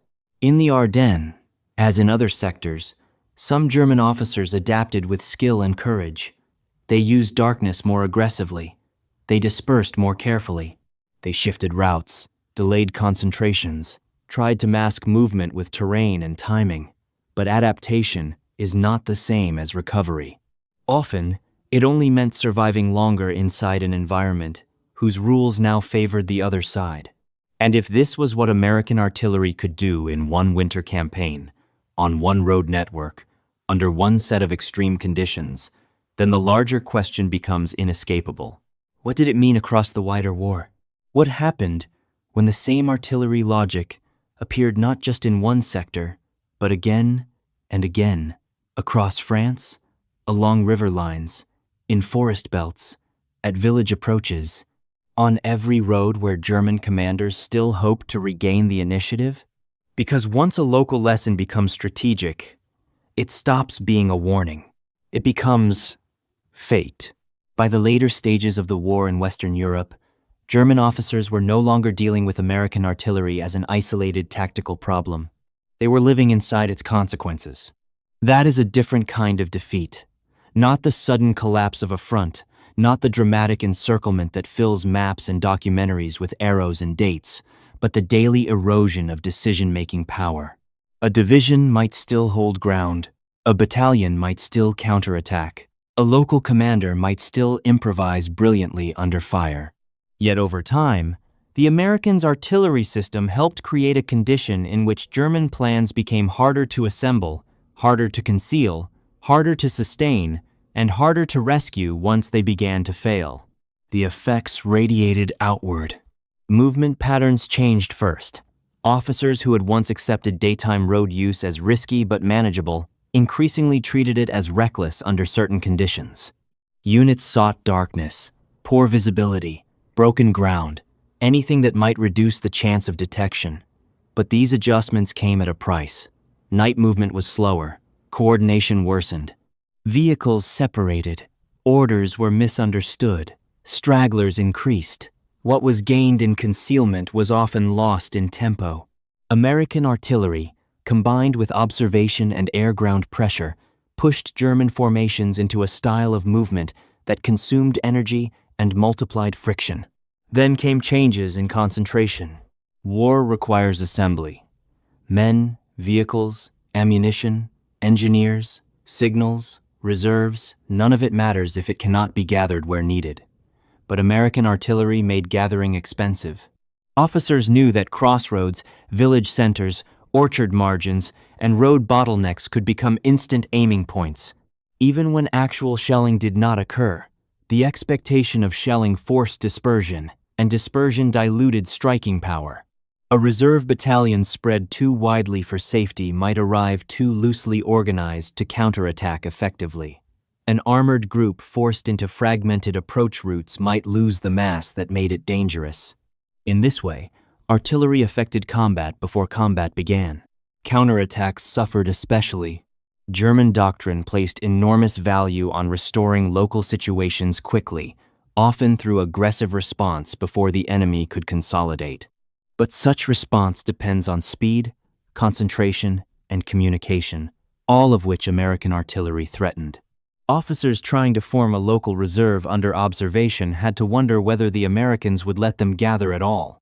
In the Ardennes, as in other sectors, some German officers adapted with skill and courage. They used darkness more aggressively. They dispersed more carefully. They shifted routes, delayed concentrations, tried to mask movement with terrain and timing. But adaptation is not the same as recovery. Often, it only meant surviving longer inside an environment whose rules now favored the other side. And if this was what American artillery could do in one winter campaign, on one road network, under one set of extreme conditions, then the larger question becomes inescapable. What did it mean across the wider war? What happened when the same artillery logic, appeared not just in one sector, but again and again, across France, along river lines, in forest belts, at village approaches, on every road where German commanders still hoped to regain the initiative. Because once a local lesson becomes strategic, it stops being a warning. It becomes fate. By the later stages of the war in Western Europe, German officers were no longer dealing with American artillery as an isolated tactical problem. They were living inside its consequences. That is a different kind of defeat. Not the sudden collapse of a front, not the dramatic encirclement that fills maps and documentaries with arrows and dates, but the daily erosion of decision-making power. A division might still hold ground. A battalion might still counterattack. A local commander might still improvise brilliantly under fire. Yet over time, the Americans' artillery system helped create a condition in which German plans became harder to assemble, harder to conceal, harder to sustain, and harder to rescue once they began to fail. The effects radiated outward. Movement patterns changed first. Officers who had once accepted daytime road use as risky but manageable increasingly treated it as reckless under certain conditions. Units sought darkness, poor visibility, broken ground, anything that might reduce the chance of detection. But these adjustments came at a price. Night movement was slower, coordination worsened. Vehicles separated, orders were misunderstood, stragglers increased. What was gained in concealment was often lost in tempo. American artillery, combined with observation and air-ground pressure, pushed German formations into a style of movement that consumed energy and multiplied friction. Then came changes in concentration. War requires assembly. Men, vehicles, ammunition, engineers, signals, reserves, none of it matters if it cannot be gathered where needed. But American artillery made gathering expensive. Officers knew that crossroads, village centers, orchard margins, and road bottlenecks could become instant aiming points. Even when actual shelling did not occur, the expectation of shelling forced dispersion, and dispersion diluted striking power. A reserve battalion spread too widely for safety might arrive too loosely organized to counterattack effectively. An armored group forced into fragmented approach routes might lose the mass that made it dangerous. In this way, artillery affected combat before combat began. Counterattacks suffered especially. German doctrine placed enormous value on restoring local situations quickly, often through aggressive response before the enemy could consolidate. But such response depends on speed, concentration, and communication, all of which American artillery threatened. Officers trying to form a local reserve under observation had to wonder whether the Americans would let them gather at all.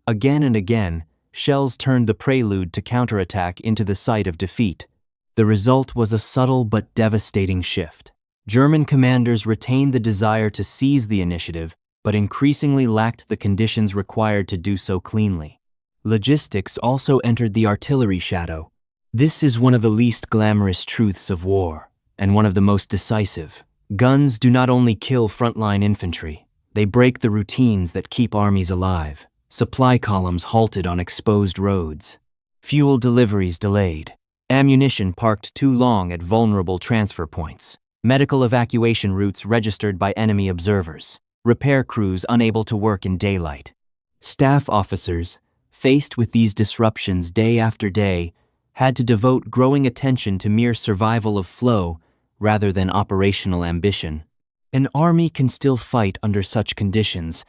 Again and again, shells turned the prelude to counterattack into the site of defeat. The result was a subtle but devastating shift. German commanders retained the desire to seize the initiative, but increasingly lacked the conditions required to do so cleanly. Logistics also entered the artillery shadow. This is one of the least glamorous truths of war, and one of the most decisive. Guns do not only kill frontline infantry, they break the routines that keep armies alive. Supply columns halted on exposed roads. Fuel deliveries delayed. Ammunition parked too long at vulnerable transfer points. Medical evacuation routes registered by enemy observers. Repair crews unable to work in daylight. Staff officers, faced with these disruptions day after day, had to devote growing attention to mere survival of flow rather than operational ambition. An army can still fight under such conditions,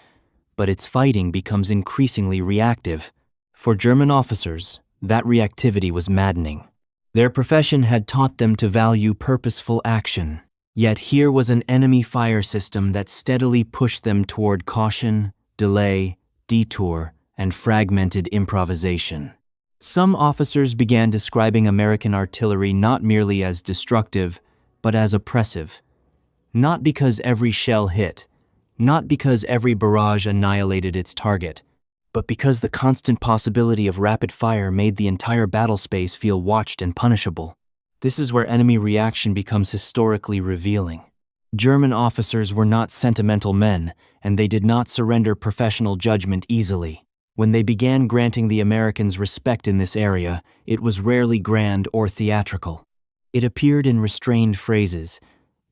but its fighting becomes increasingly reactive. For German officers, that reactivity was maddening. Their profession had taught them to value purposeful action, yet here was an enemy fire system that steadily pushed them toward caution, delay, detour, and fragmented improvisation. Some officers began describing American artillery not merely as destructive, but as oppressive. Not because every shell hit, not because every barrage annihilated its target, but because the constant possibility of rapid fire made the entire battle space feel watched and punishable. This is where enemy reaction becomes historically revealing. German officers were not sentimental men, and they did not surrender professional judgment easily. When they began granting the Americans respect in this area, it was rarely grand or theatrical. It appeared in restrained phrases,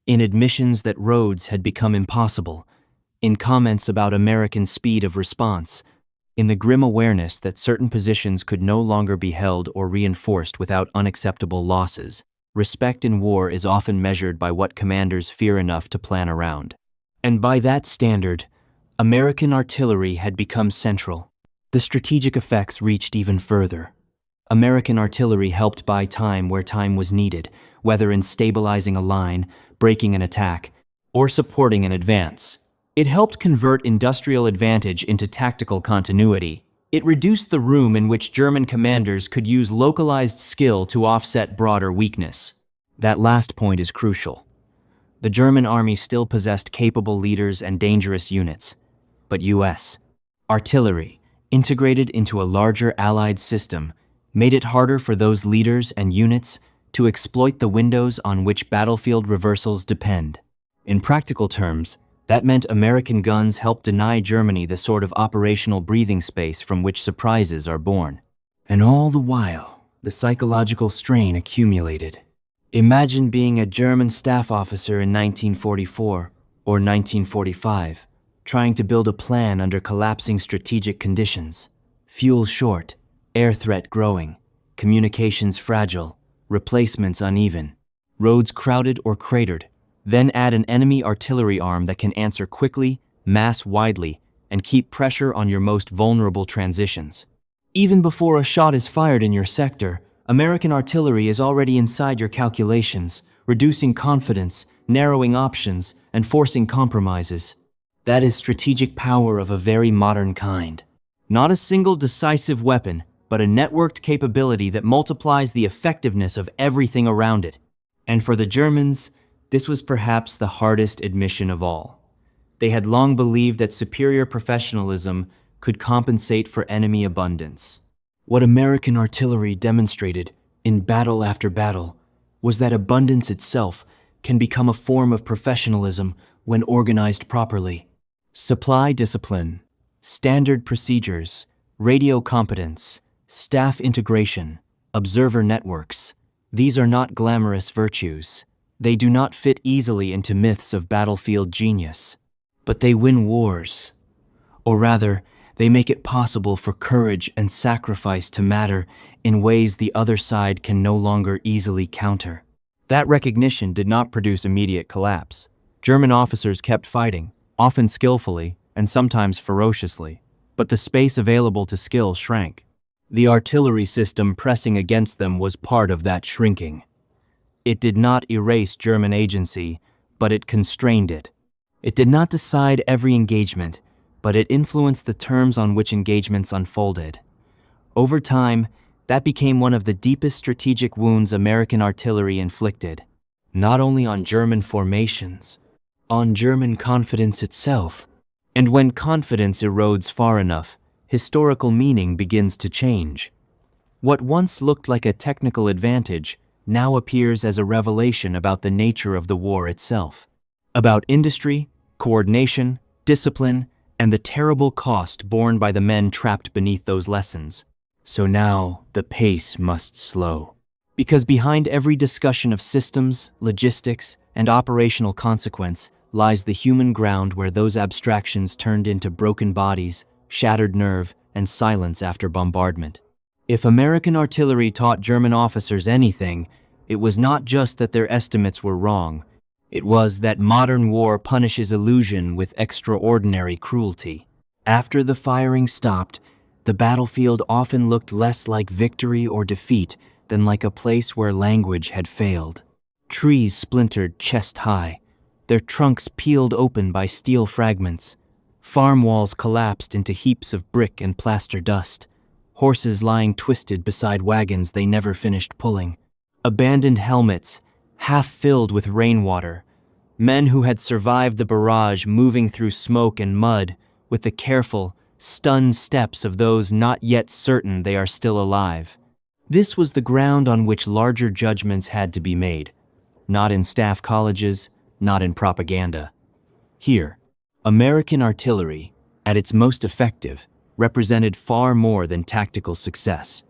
in admissions that roads had become impossible, in comments about American speed of response, in the grim awareness that certain positions could no longer be held or reinforced without unacceptable losses. Respect in war is often measured by what commanders fear enough to plan around. And by that standard, American artillery had become central. The strategic effects reached even further. American artillery helped buy time where time was needed, whether in stabilizing a line, breaking an attack, or supporting an advance. It helped convert industrial advantage into tactical continuity. It reduced the room in which German commanders could use localized skill to offset broader weakness. That last point is crucial. The German army still possessed capable leaders and dangerous units, but U.S. artillery, integrated into a larger Allied system, made it harder for those leaders and units to exploit the windows on which battlefield reversals depend. In practical terms, that meant American guns helped deny Germany the sort of operational breathing space from which surprises are born. And all the while, the psychological strain accumulated. Imagine being a German staff officer in 1944 or 1945, trying to build a plan under collapsing strategic conditions. Fuel short, air threat growing, communications fragile, replacements uneven, roads crowded or cratered. Then add an enemy artillery arm that can answer quickly, mass widely, and keep pressure on your most vulnerable transitions. Even before a shot is fired in your sector, American artillery is already inside your calculations, reducing confidence, narrowing options, and forcing compromises. That is strategic power of a very modern kind. Not a single decisive weapon, but a networked capability that multiplies the effectiveness of everything around it. And for the Germans, this was perhaps the hardest admission of all. They had long believed that superior professionalism could compensate for enemy abundance. What American artillery demonstrated, in battle after battle, was that abundance itself can become a form of professionalism when organized properly. Supply discipline, standard procedures, radio competence, staff integration, observer networks. These are not glamorous virtues. They do not fit easily into myths of battlefield genius. But they win wars. Or rather, they make it possible for courage and sacrifice to matter in ways the other side can no longer easily counter. That recognition did not produce immediate collapse. German officers kept fighting, often skillfully and sometimes ferociously, but the space available to skill shrank. The artillery system pressing against them was part of that shrinking. It did not erase German agency, but it constrained it. It did not decide every engagement, but it influenced the terms on which engagements unfolded. Over time, that became one of the deepest strategic wounds American artillery inflicted, not only on German formations, on German confidence itself. And when confidence erodes far enough, historical meaning begins to change. What once looked like a technical advantage now appears as a revelation about the nature of the war itself, about industry, coordination, discipline, and the terrible cost borne by the men trapped beneath those lessons. So now the pace must slow. Because behind every discussion of systems, logistics, and operational consequence lies the human ground where those abstractions turned into broken bodies, shattered nerve, and silence after bombardment. If American artillery taught German officers anything, it was not just that their estimates were wrong. It was that modern war punishes illusion with extraordinary cruelty. After the firing stopped, the battlefield often looked less like victory or defeat than like a place where language had failed. Trees splintered chest high, their trunks peeled open by steel fragments. Farm walls collapsed into heaps of brick and plaster dust. Horses lying twisted beside wagons they never finished pulling. Abandoned helmets, half filled with rainwater. Men who had survived the barrage moving through smoke and mud with the careful, stunned steps of those not yet certain they are still alive. This was the ground on which larger judgments had to be made, not in staff colleges, not in propaganda. Here, American artillery, at its most effective, represented far more than tactical success.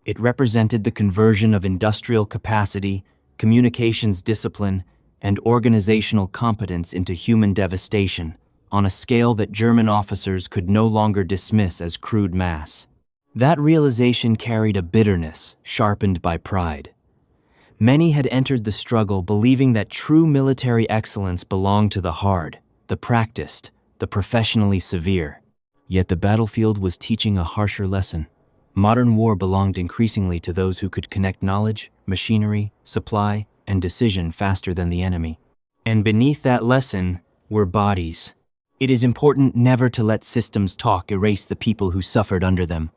It represented the conversion of industrial capacity, communications discipline, and organizational competence into human devastation on a scale that German officers could no longer dismiss as crude mass. That realization carried a bitterness sharpened by pride. Many had entered the struggle believing that true military excellence belonged to the hard, the practiced, the professionally severe. Yet the battlefield was teaching a harsher lesson. Modern war belonged increasingly to those who could connect knowledge, machinery, supply, and decision faster than the enemy. And beneath that lesson were bodies. It is important never to let systems talk erase the people who suffered under them.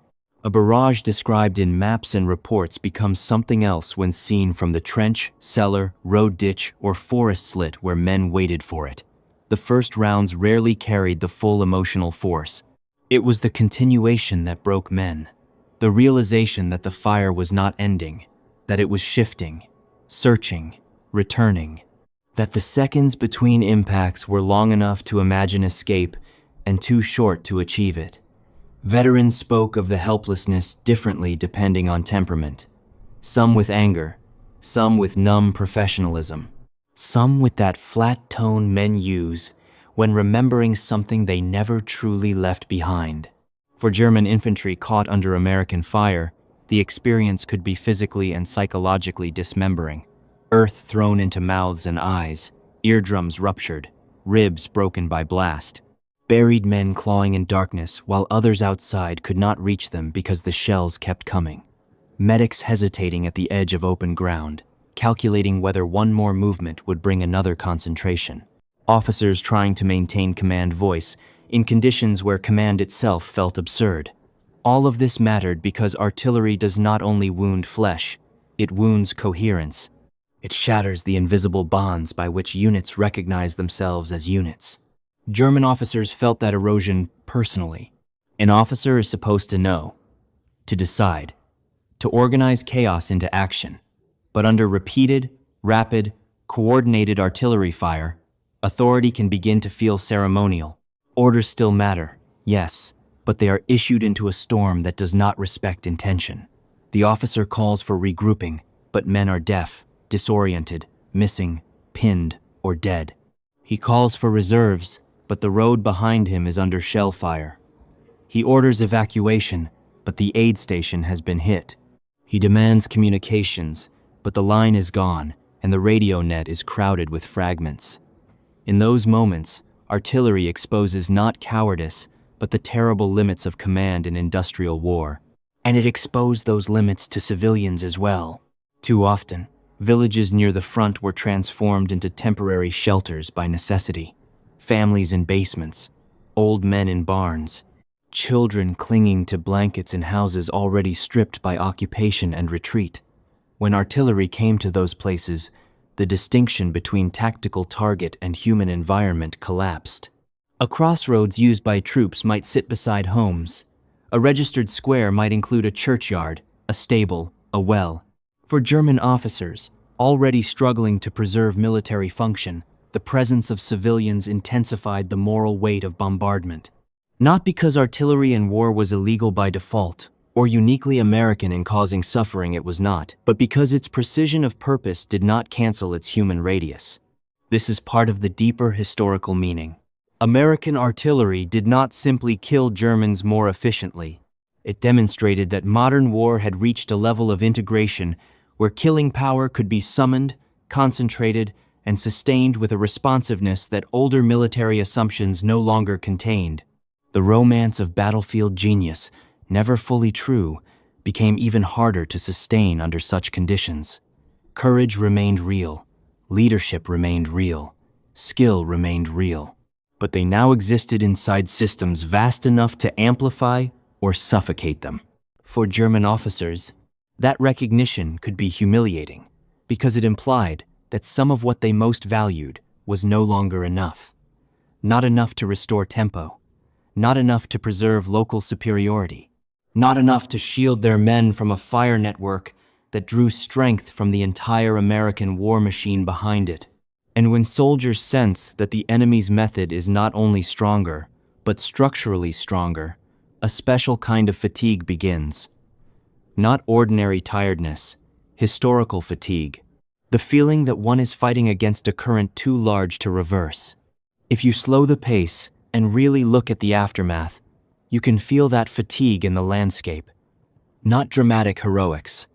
A barrage described in maps and reports becomes something else when seen from the trench, cellar, road ditch, or forest slit where men waited for it. The first rounds rarely carried the full emotional force. It was the continuation that broke men. The realization that the fire was not ending, that it was shifting, searching, returning, that the seconds between impacts were long enough to imagine escape and too short to achieve it. Veterans spoke of the helplessness differently depending on temperament. Some with anger, some with numb professionalism, some with that flat tone men use when remembering something they never truly left behind. For German infantry caught under American fire, the experience could be physically and psychologically dismembering. Earth thrown into mouths and eyes, eardrums ruptured, ribs broken by blast. Buried men clawing in darkness while others outside could not reach them because the shells kept coming. Medics hesitating at the edge of open ground, calculating whether one more movement would bring another concentration. Officers trying to maintain command voice in conditions where command itself felt absurd. All of this mattered because artillery does not only wound flesh, it wounds coherence. It shatters the invisible bonds by which units recognize themselves as units. German officers felt that erosion personally. An officer is supposed to know, to decide, to organize chaos into action. But under repeated, rapid, coordinated artillery fire, authority can begin to feel ceremonial. Orders still matter, yes, but they are issued into a storm that does not respect intention. The officer calls for regrouping, but men are deaf, disoriented, missing, pinned, or dead. He calls for reserves, but the road behind him is under shell fire. He orders evacuation, but the aid station has been hit. He demands communications, but the line is gone, and the radio net is crowded with fragments. In those moments, artillery exposes not cowardice, but the terrible limits of command in industrial war. And it exposed those limits to civilians as well. Too often, villages near the front were transformed into temporary shelters by necessity. Families in basements, old men in barns, children clinging to blankets in houses already stripped by occupation and retreat. When artillery came to those places, the distinction between tactical target and human environment collapsed. A crossroads used by troops might sit beside homes. A registered square might include a churchyard, a stable, a well. For German officers, already struggling to preserve military function, the presence of civilians intensified the moral weight of bombardment. Not because artillery in war was illegal by default, or uniquely American in causing suffering, it was not, but because its precision of purpose did not cancel its human radius. This is part of the deeper historical meaning. American artillery did not simply kill Germans more efficiently. It demonstrated that modern war had reached a level of integration where killing power could be summoned, concentrated, and sustained with a responsiveness that older military assumptions no longer contained. The romance of battlefield genius, never fully true, became even harder to sustain under such conditions. Courage remained real, leadership remained real, skill remained real, but they now existed inside systems vast enough to amplify or suffocate them. For German officers, that recognition could be humiliating, because it implied that some of what they most valued was no longer enough. Not enough to restore tempo, not enough to preserve local superiority, not enough to shield their men from a fire network that drew strength from the entire American war machine behind it. And when soldiers sense that the enemy's method is not only stronger, but structurally stronger, a special kind of fatigue begins. Not ordinary tiredness, historical fatigue. The feeling that one is fighting against a current too large to reverse. If you slow the pace and really look at the aftermath, you can feel that fatigue in the landscape. Not dramatic heroics,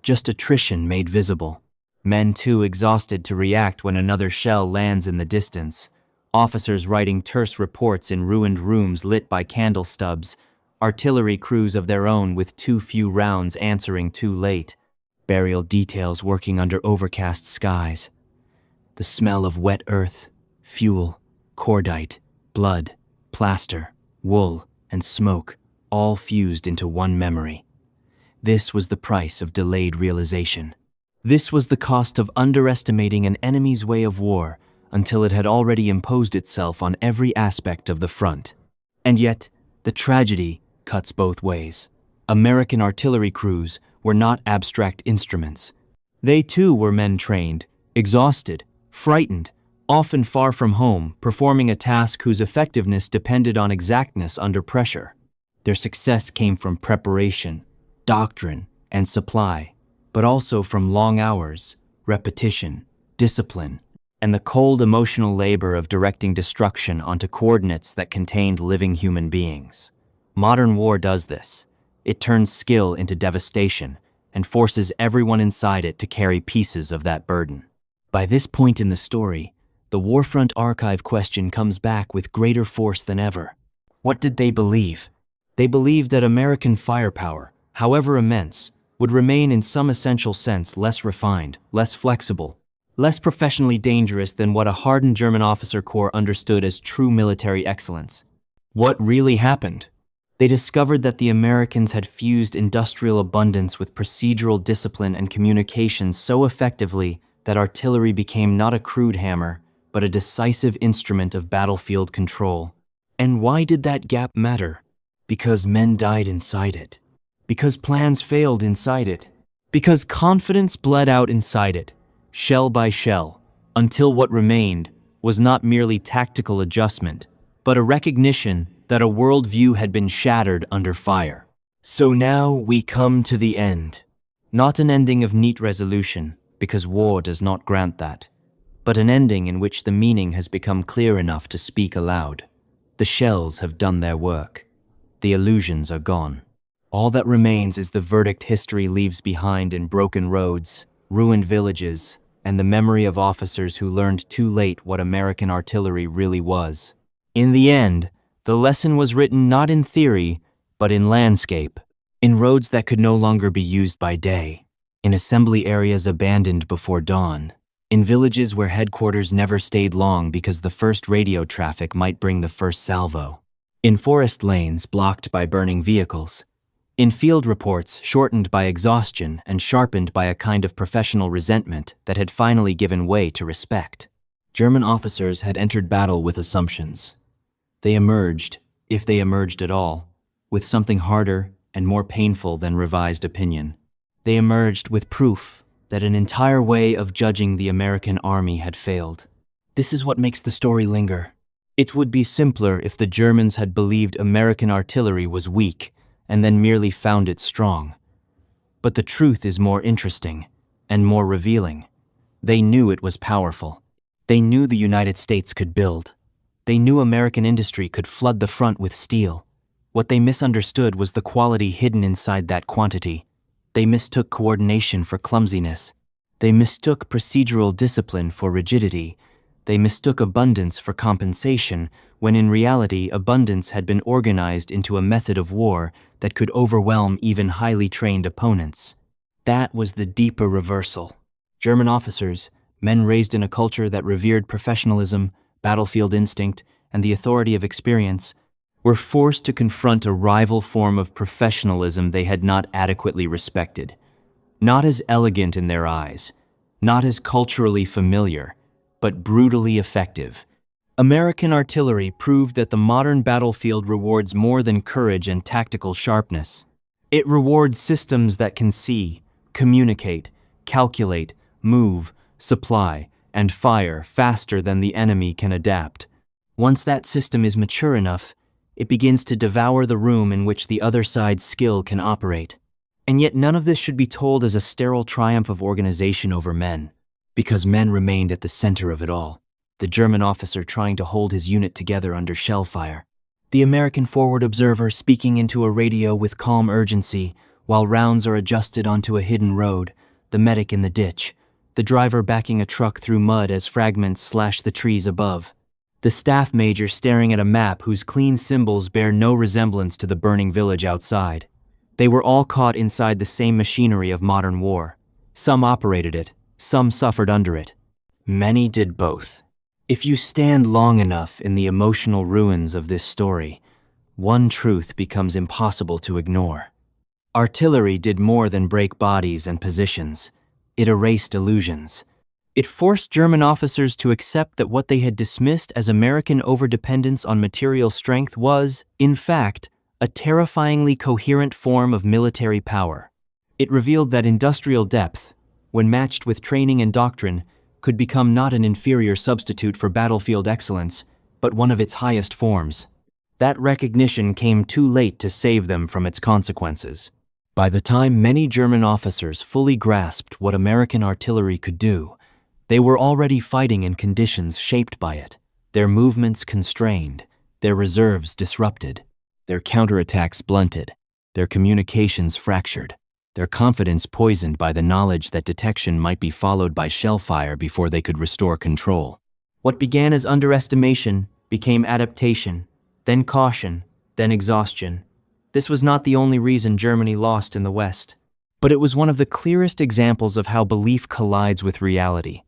just attrition made visible. Men too exhausted to react when another shell lands in the distance. Officers writing terse reports in ruined rooms lit by candle stubs. Artillery crews of their own with too few rounds answering too late. Burial details working under overcast skies. The smell of wet earth, fuel, cordite, blood, plaster, wool, and smoke, all fused into one memory. This was the price of delayed realization. This was the cost of underestimating an enemy's way of war until it had already imposed itself on every aspect of the front. And yet, the tragedy cuts both ways. American artillery crews were not abstract instruments. They too were men trained, exhausted, frightened, often far from home, performing a task whose effectiveness depended on exactness under pressure. Their success came from preparation, doctrine, and supply, but also from long hours, repetition, discipline, and the cold emotional labor of directing destruction onto coordinates that contained living human beings. Modern war does this. It turns skill into devastation and forces everyone inside it to carry pieces of that burden. By this point in the story, the Warfront Archive question comes back with greater force than ever. What did they believe? They believed that American firepower, however immense, would remain in some essential sense less refined, less flexible, less professionally dangerous than what a hardened German officer corps understood as true military excellence. What really happened? They discovered that the Americans had fused industrial abundance with procedural discipline and communication so effectively that artillery became not a crude hammer, but a decisive instrument of battlefield control. And why did that gap matter? Because men died inside it. Because plans failed inside it. Because confidence bled out inside it, shell by shell, until what remained was not merely tactical adjustment, but a recognition that a worldview had been shattered under fire. So now we come to the end. Not an ending of neat resolution, because war does not grant that, but an ending in which the meaning has become clear enough to speak aloud. The shells have done their work. The illusions are gone. All that remains is the verdict history leaves behind in broken roads, ruined villages, and the memory of officers who learned too late what American artillery really was. In the end, the lesson was written not in theory, but in landscape, in roads that could no longer be used by day, in assembly areas abandoned before dawn, in villages where headquarters never stayed long because the first radio traffic might bring the first salvo, in forest lanes blocked by burning vehicles, in field reports shortened by exhaustion and sharpened by a kind of professional resentment that had finally given way to respect. German officers had entered battle with assumptions. They emerged, if they emerged at all, with something harder and more painful than revised opinion. They emerged with proof that an entire way of judging the American army had failed. This is what makes the story linger. It would be simpler if the Germans had believed American artillery was weak and then merely found it strong. But the truth is more interesting and more revealing. They knew it was powerful. They knew the United States could build. They knew American industry could flood the front with steel. What they misunderstood was the quality hidden inside that quantity. They mistook coordination for clumsiness. They mistook procedural discipline for rigidity. They mistook abundance for compensation, when in reality abundance had been organized into a method of war that could overwhelm even highly trained opponents. That was the deeper reversal. German officers, men raised in a culture that revered professionalism, battlefield instinct, and the authority of experience, were forced to confront a rival form of professionalism they had not adequately respected. Not as elegant in their eyes, not as culturally familiar, but brutally effective. American artillery proved that the modern battlefield rewards more than courage and tactical sharpness. It rewards systems that can see, communicate, calculate, move, supply, and fire faster than the enemy can adapt. Once that system is mature enough, It begins to devour the room in which the other side's skill can operate. And yet none of this should be told as a sterile triumph of organization over men, because men remained at the center of it all. The German officer trying to hold his unit together under shellfire. The American forward observer speaking into a radio with calm urgency while rounds are adjusted onto a hidden road, the medic in the ditch, the driver backing a truck through mud as fragments slash the trees above, the staff major staring at a map whose clean symbols bear no resemblance to the burning village outside. They were all caught inside the same machinery of modern war. Some operated it, some suffered under it. Many did both. If you stand long enough in the emotional ruins of this story, one truth becomes impossible to ignore. Artillery did more than break bodies and positions. It erased illusions. It forced German officers to accept that what they had dismissed as American overdependence on material strength was, in fact, a terrifyingly coherent form of military power. It revealed that industrial depth, when matched with training and doctrine, could become not an inferior substitute for battlefield excellence, but one of its highest forms. That recognition came too late to save them from its consequences. By the time many German officers fully grasped what American artillery could do, they were already fighting in conditions shaped by it, their movements constrained, their reserves disrupted, their counterattacks blunted, their communications fractured, their confidence poisoned by the knowledge that detection might be followed by shellfire before they could restore control. What began as underestimation became adaptation, then caution, then exhaustion. This was not the only reason Germany lost in the West, but it was one of the clearest examples of how belief collides with reality,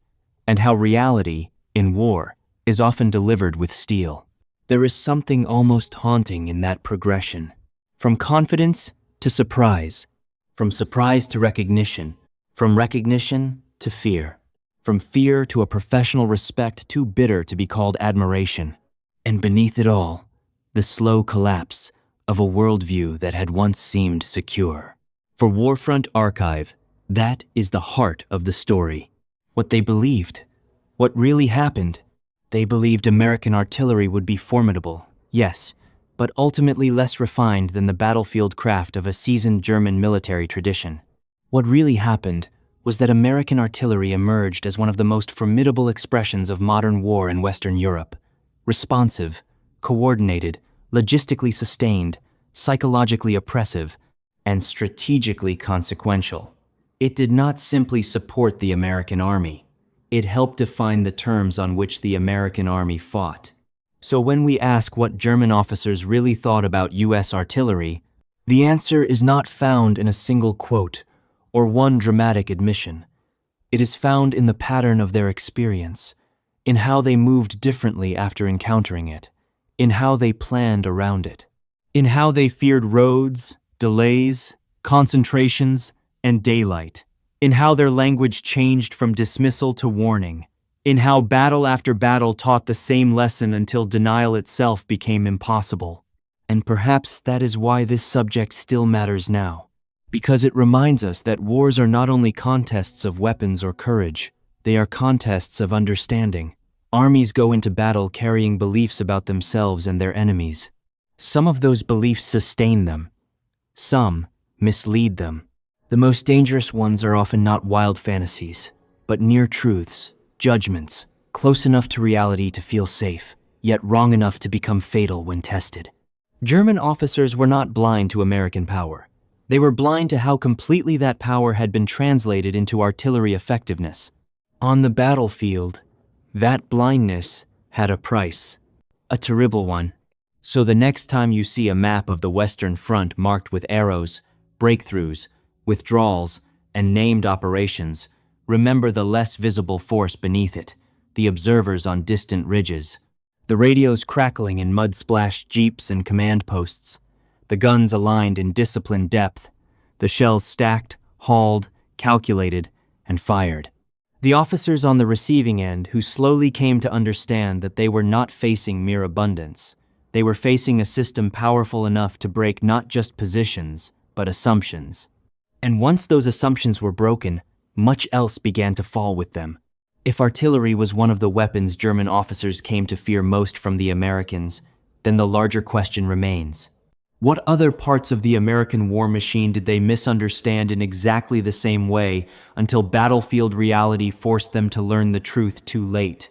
and how reality, in war, is often delivered with steel. There is something almost haunting in that progression. From confidence to surprise, from surprise to recognition, from recognition to fear, from fear to a professional respect too bitter to be called admiration, and beneath it all, the slow collapse of a worldview that had once seemed secure. For Warfront Archive, that is the heart of the story. What they believed, what really happened. They believed American artillery would be formidable, yes, but ultimately less refined than the battlefield craft of a seasoned German military tradition. What really happened was that American artillery emerged as one of the most formidable expressions of modern war in Western Europe. Responsive, coordinated, logistically sustained, psychologically oppressive, and strategically consequential. It did not simply support the American army. It helped define the terms on which the American army fought. So when we ask what German officers really thought about U.S. artillery, the answer is not found in a single quote or one dramatic admission. It is found in the pattern of their experience, in how they moved differently after encountering it, in how they planned around it, in how they feared roads, delays, concentrations, and daylight, in how their language changed from dismissal to warning, in how battle after battle taught the same lesson until denial itself became impossible. And perhaps that is why this subject still matters now, because it reminds us that wars are not only contests of weapons or courage, they are contests of understanding. Armies go into battle carrying beliefs about themselves and their enemies. Some of those beliefs sustain them. Some mislead them. The most dangerous ones are often not wild fantasies, but near truths, judgments, close enough to reality to feel safe, yet wrong enough to become fatal when tested. German officers were not blind to American power. They were blind to how completely that power had been translated into artillery effectiveness. On the battlefield, that blindness had a price, a terrible one. So the next time you see a map of the Western Front marked with arrows, breakthroughs, withdrawals, and named operations, remember the less visible force beneath it, the observers on distant ridges, the radios crackling in mud-splashed jeeps and command posts, the guns aligned in disciplined depth, the shells stacked, hauled, calculated, and fired. The officers on the receiving end who slowly came to understand that they were not facing mere abundance. They were facing a system powerful enough to break not just positions, but assumptions. And once those assumptions were broken, much else began to fall with them. If artillery was one of the weapons German officers came to fear most from the Americans, then the larger question remains. What other parts of the American war machine did they misunderstand in exactly the same way until battlefield reality forced them to learn the truth too late?